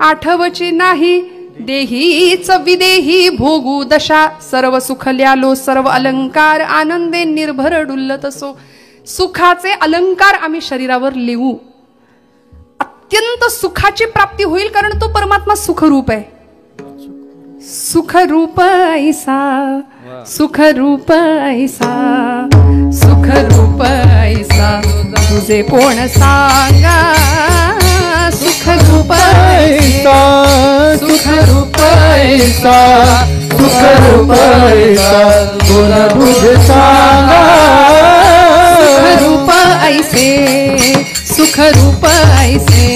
आठवची नाही. देहीच विदेही भोगू दशा, सर्व सुखल्यालो सर्व अलंकार, आनंदे निर्भर डुल्लत असो. सुखाचे अलंकार आम्ही शरीरावर लिहू. अत्यंत सुखाची प्राप्ती होईल कारण तो परमात्मा सुखरूप आहे. सुखरूप ऐसा, सुखरूप ऐसा, सुखरूप ऐसा तुझे कोण सांगा. सुखरूप ऐसा, सुखरूप ऐसा, सुखरूप ऐसा कोण तुझे सांगा. सुखरूप ऐसे, सुखरूप ऐसे,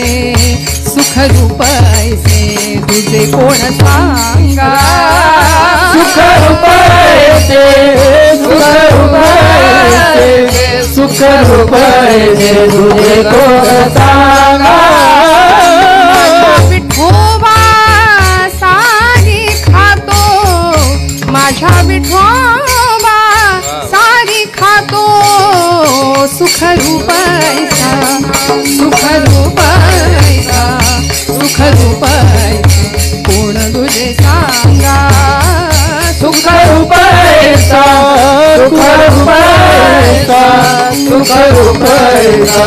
सुखरूप ऐसे तुझे कोण सांगा. सुखरूप ऐसे, सुखरूप ऐसे, सुखरूप ऐसे तुझे कोण सांगा. विठोबा सारी खातो, माझ्या विठोबा सारी खातो. सुखरूप ऐसा, सुखरूप ऐसा, सुखरूप ऐसे कोण तुझे सांगा. सुखरूप ऐसा, सुखरूप ऐसा, सुखरूप ऐसा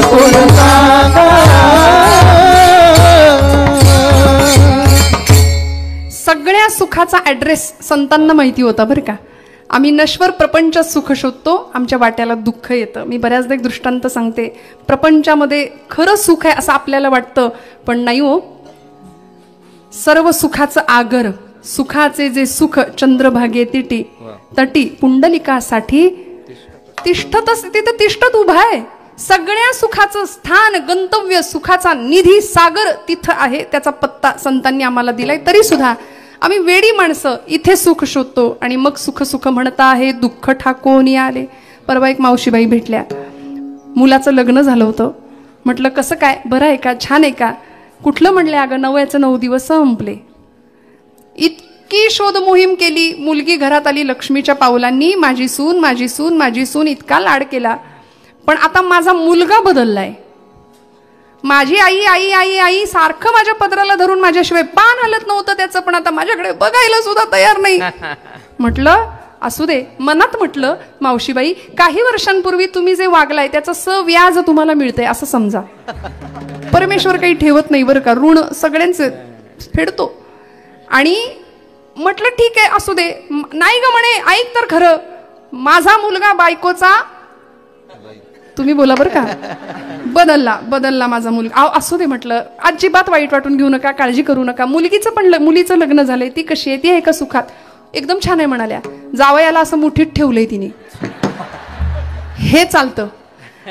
कोण सांगा. सगळ्या सुखाचा ऍड्रेस संतांना माहिती होता बरं का. आम्ही नश्वर प्रपंचात सुख शोधतो, आमच्या वाट्याला दुःख येतं. मी बऱ्याचदा एक दृष्टांत सांगते. प्रपंचामध्ये खरं सुख आहे असं आपल्याला वाटतं, पण नाही हो. सर्व सुखाचं आगर, सुखाचे जे सुख चंद्रभागे तटी पुंडलिकासाठी तिष्ठत, तिथं तिष्ठत उभा आहे. सगळ्या सुखाचं स्थान, गंतव्य, सुखाचा निधी, सागर तिथं आहे. त्याचा पत्ता संतांनी आम्हाला दिलाय. तरी सुद्धा आम्ही वेडी माणसं इथे सुख शोधतो आणि मग सुख सुख म्हणता आहे दुःख ठाकून आले. परवा एक मावशीबाई भेटल्या, मुलाचं लग्न झालं होतं. म्हटलं कसं काय, बरं आहे का, छान आहे का? कुठलं म्हणले, अगं 9 दिवस संपले. इतकी शोध मोहीम केली, मुलगी घरात आली लक्ष्मीच्या पावलांनी. माझी सून माझी सून माझी सून इतका लाड केला. पण आता माझा मुलगा बदललाय. माझी आई आई आई आई सारखं माझ्या पदराला धरून माझ्याशिवाय पान हलत नव्हतं त्याचं, पण आता माझ्याकडे बघायला सुद्धा तयार नाही. म्हटलं असू दे. मनात म्हटलं मावशीबाई, काही वर्षांपूर्वी तुम्ही जे वागलाय त्याचं सव्याज तुम्हाला मिळतंय असं समजा. परमेश्वर काही ठेवत नाही बरं का, ऋण सगळ्यांचे फेडतो. आणि म्हटलं ठीक आहे असू दे. नाही ग म्हणे, ऐक तर खरं, माझा मुलगा बायकोचा, तुम्ही बोला बरं का, बदलला माझा मुलगा. असू दे म्हटलं, अजिबात वाईट वाटून घेऊ नका, काळजी करू नका. मुलगीचं पण मुलीचं लग्न झालंय, ती कशी आहे, ती आहे का सुखात? एकदम छान आहे म्हणाल्या. जावयाला असं मुठीत ठेवलंय तिने. हे चालतं.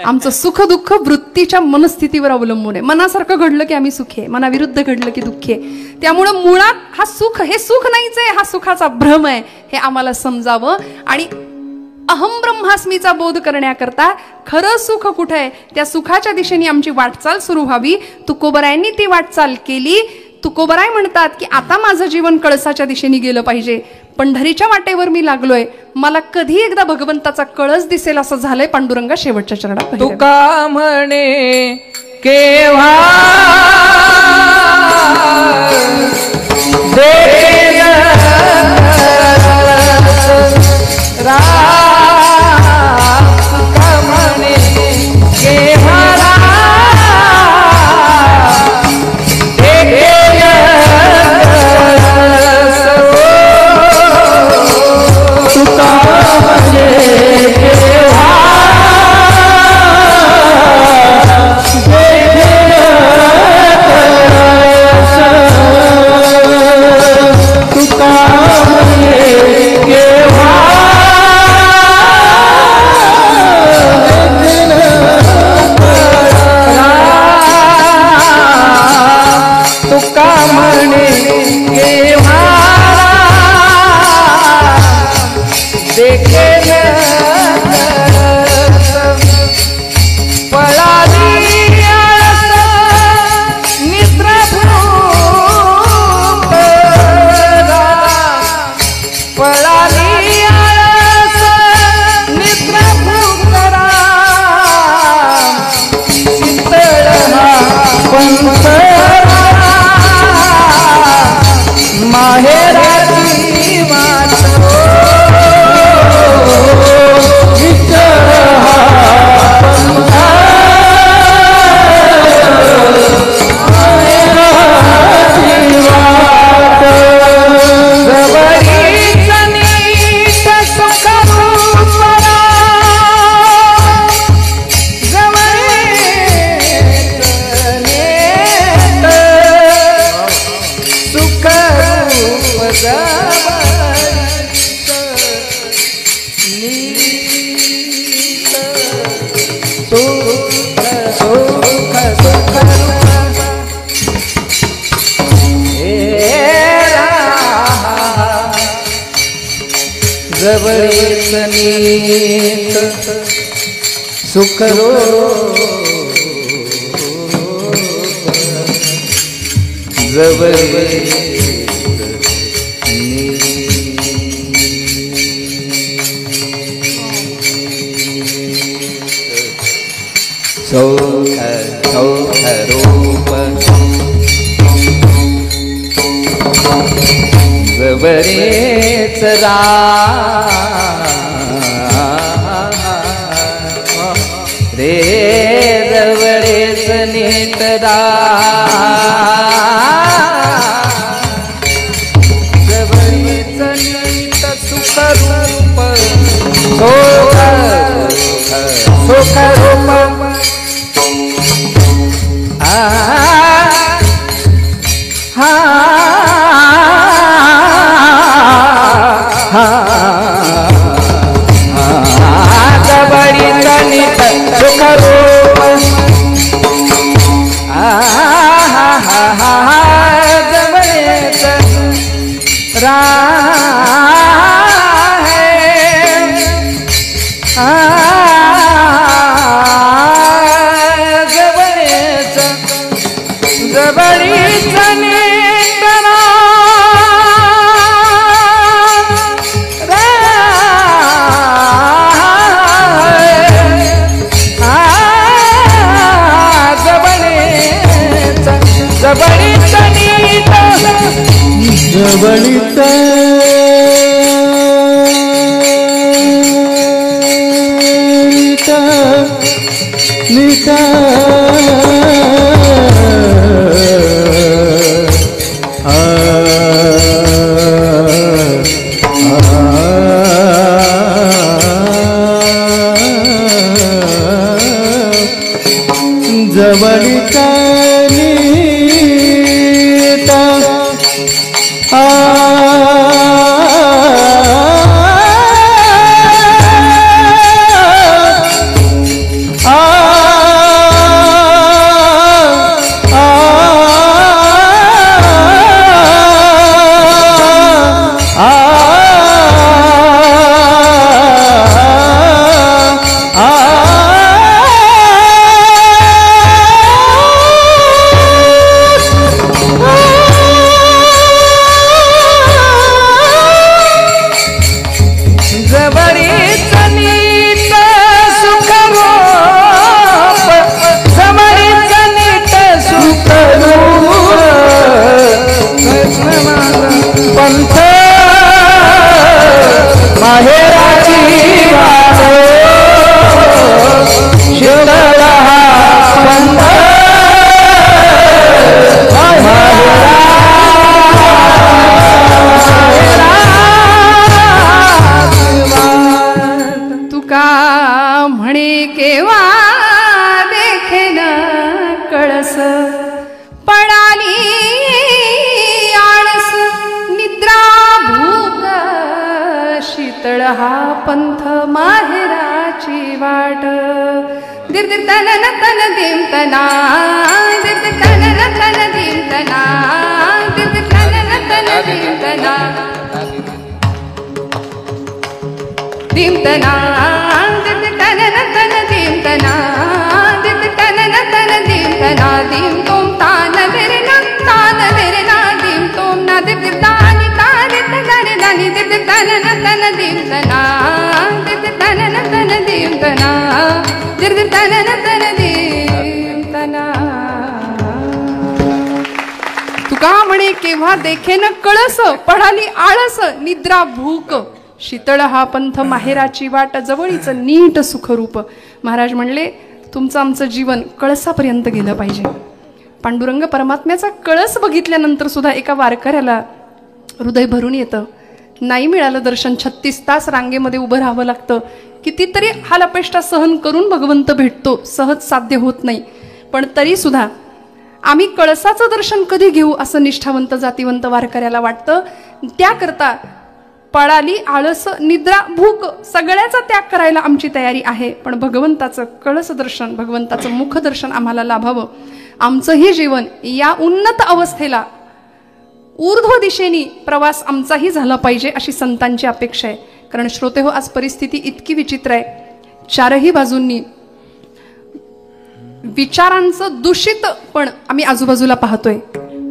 आमचं सुख दुःख वृत्तीच्या मनस्थितीवर अवलंबून आहे. मनासारखं घडलं की आम्ही सुखी आहे, मनाविरुद्ध घडलं की दुःखी आहे. त्यामुळं मुळात हा सुख, हे सुख नाहीच आहे, हा सुखाचा भ्रम आहे, हे आम्हाला समजावं. आणि अहम ब्रह्मास्मीचा बोध करण्याकरता खरं सुख कुठे आहे, त्या सुखाच्या दिशेने आमची वाटचाल सुरू व्हावी. तुकोबरायांनी ती वाटचाल केली. तुकोबराय म्हणतात की आता माझं जीवन कळसाच्या दिशेने गेलं पाहिजे. पंढरीच्या वाटेवर मी लागलोय, मला कधी एकदा भगवंताचा कळस दिसेल असं झालंय. पांडुरंगा शेवटच्या चरणात तुका म्हणे केव्हा सुख रूप जबरेच रे जवळेच नीटदा जवळेच नीट सुख रूप सुख रूप जबरीच नीट सुख रूप जवळीच नीट जवळीच नीट हा पंथ माहेराची वाट दिर दिर तन तन दिम तना दिर दिर तन तन दिम तना दिर दिर तन तन दिम तना दिम तना दिर दिर तन तन दिम तना दिर दिर तन तन दिम तना दिम तुम तान मेरे ना दिम तुम ना दिर दिर तानी तारे तगारे दानी दिर दिर तन तन दिम तना दिर दिर तन तन दिम तना दिर दिर तन तन दिम तना तुका म्हणे केव्हा देखेन कळस पडाली आळस निद्रा भूक शीतळ हा पंथ माहेराची वाट जवळीच नीट सुखरूप. महाराज म्हणले तुमचं आमचं जीवन कळसापर्यंत गेलं पाहिजे. पांडुरंग परमात्म्याचा कळस बघितल्यानंतर सुद्धा एका वारकऱ्याला हृदय भरून येतं. नाही मिळालं दर्शन 36 तास रांगेमध्ये उभं राहावं लागतं. कितीतरी हालअपेष्टा सहन करून भगवंत भेटतो, सहज साध्य होत नाही. पण तरी सुद्धा आम्ही कळसाचं दर्शन कधी घेऊ असं निष्ठावंत जातीवंत वारकऱ्याला वाटतं. त्याकरता पळाली आळस निद्रा भूक सगळ्याचा त्याग करायला आमची तयारी आहे. पण भगवंताचं कळस दर्शन भगवंताचं मुखदर्शन आम्हाला लाभावं. आमचंही जीवन या उन्नत अवस्थेला ऊर्ध्व दिशेने प्रवास आमचाही झाला पाहिजे अशी संतांची अपेक्षा आहे. कारण श्रोते हो, आज परिस्थिती इतकी विचित्र आहे. चारही बाजूंनी विचारांचं दूषित पण आम्ही आजूबाजूला पाहतोय.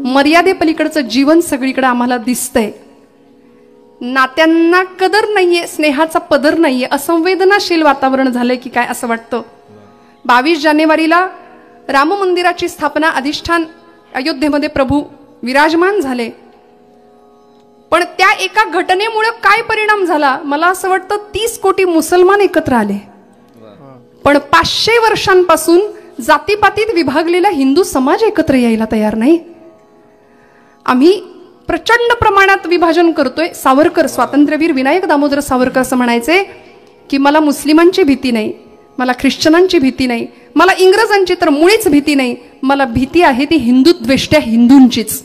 मर्यादेपलीकडचं जीवन सगळीकडे आम्हाला दिसतंय. नात्यांना कदर नाहीये, स्नेहाचा पदर नाहीये, असंवेदनाशील वातावरण झालंय की काय असं वाटतं. 22 जानेवारीला राम मंदिराची स्थापना, अधिष्ठान अयोध्येमध्ये प्रभू विराजमान झाले. पण त्या एका घटनेमुळे काय परिणाम झाला मला असं वाटतं 30 कोटी मुसलमान एकत्र आले. पण 500 वर्षांपासून जातीपातीत विभागलेला हिंदू समाज एकत्र यायला तयार नाही. आम्ही प्रचंड प्रमाणात विभाजन करतोय. सावरकर, स्वातंत्र्यवीर विनायक दामोदर सावरकर असं म्हणायचे की मला मुस्लिमांची भीती नाही, मला ख्रिश्चनांची भीती नाही, मला इंग्रजांची तर मुळीच भीती नाही, मला भीती आहे ती हिंदुत्वेष्ट्या हिंदूंचीच.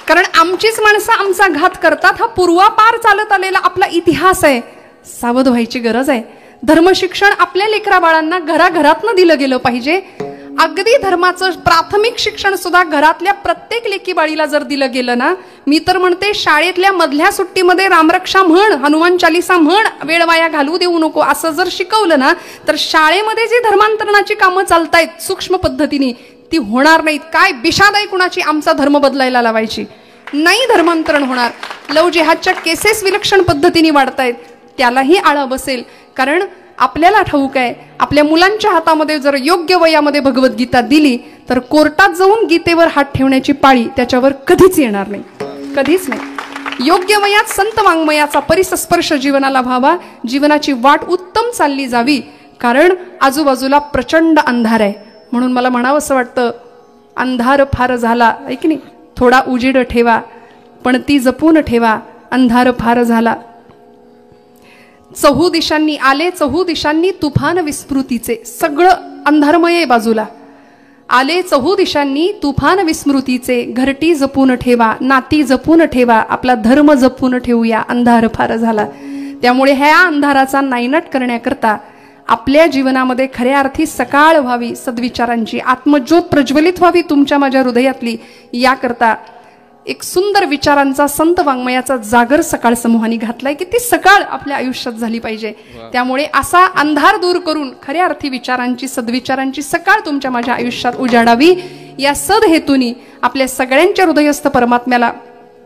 कारण आमचीच माणसं आमचा घात करतात. हा पूर्वापार चालत आलेला आपला इतिहास आहे. सावध व्हायची गरज आहे. धर्मशिक्षण आपल्या लेकरा बाळांना घराघरातनं दिलं गेलं पाहिजे. अगदी धर्माचं प्राथमिक शिक्षण सुद्धा घरातल्या प्रत्येक लेकी बाळीला जर दिलं गेलं ना, मी तर म्हणते शाळेतल्या मधल्या सुट्टीमध्ये रामरक्षा म्हण, हनुमान चालिसा म्हण, वेळ वाया घालू देऊ नको असं जर शिकवलं ना, तर शाळेमध्ये जी धर्मांतरणाची कामं चालतायत सूक्ष्म पद्धतीने ती होणार नाहीत. काय बिशाद आहे कुणाची आमचा धर्म बदलायला लावायची. नाही धर्मांतरण होणार. लव जिहादच्या केसेस विलक्षण पद्धतीने वाढतायत, त्यालाही आळा बसेल. कारण आपल्याला ठाऊक आहे, आपल्या मुलांच्या हातामध्ये जर योग्य वयामध्ये भगवद्गीता दिली तर कोर्टात जाऊन गीतेवर हात ठेवण्याची पाळी त्याच्यावर कधीच येणार नाही, कधीच नाही. योग्य वयात संत वाङ्मयाचा परिसस्पर्श जीवनाला व्हावा, जीवनाची वाट उत्तम चालली जावी. कारण आजूबाजूला प्रचंड अंधार आहे. म्हणून मला म्हणावं असं वाटतं, अंधार फार झाला आहे की नाही, थोडा उजेड ठेवा पण ती जपून ठेवा. अंधार फार झाला. चहू दिशांनी आले, चहू दिशांनी तुफान विस्मृतीचे. सगळं अंधारमय आहे बाजूला. आले चहू दिशांनी तुफान विस्मृतीचे. घरटी जपून ठेवा, नाती जपून ठेवा, आपला धर्म जपून ठेवूया. अंधार फार झाला. त्यामुळे ह्या अंधाराचा नायनाट करण्याकरता आपल्या जीवनामध्ये खऱ्या अर्थी सकाळ व्हावी, सद्विचारांची आत्मज्योत प्रज्वलित व्हावी तुमच्या माझ्या हृदयातली. याकरता एक सुंदर विचारांचा संत वाङ्मयाचा जागर सकाळ समूहाने घातलाय की ती सकाळ आपल्या आयुष्यात झाली पाहिजे. त्यामुळे असा अंधार दूर करून खऱ्या अर्थी विचारांची, सद्विचारांची सकाळ तुमच्या माझ्या आयुष्यात उजाडावी. या सद हेतूनी आपल्या सगळ्यांच्या हृदयस्थ परमात्म्याला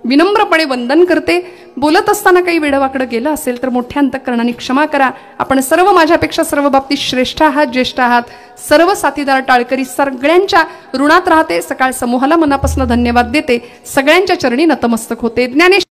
विनम्रपणे वंदन करते. बोलत असताना काही वेडवाकडं गेलं असेल तर मोठ्या अंतःकरणाने क्षमा करा. आपण सर्व माझ्यापेक्षा सर्व बाबतीत श्रेष्ठ आहात, ज्येष्ठ आहात. सर्व साथीदार टाळकरी सगळ्यांच्या ऋणात राहते. सकाळ समूहाला मनापासून धन्यवाद देते. सगळ्यांच्या चरणी नतमस्तक होते. ज्ञानेश्वर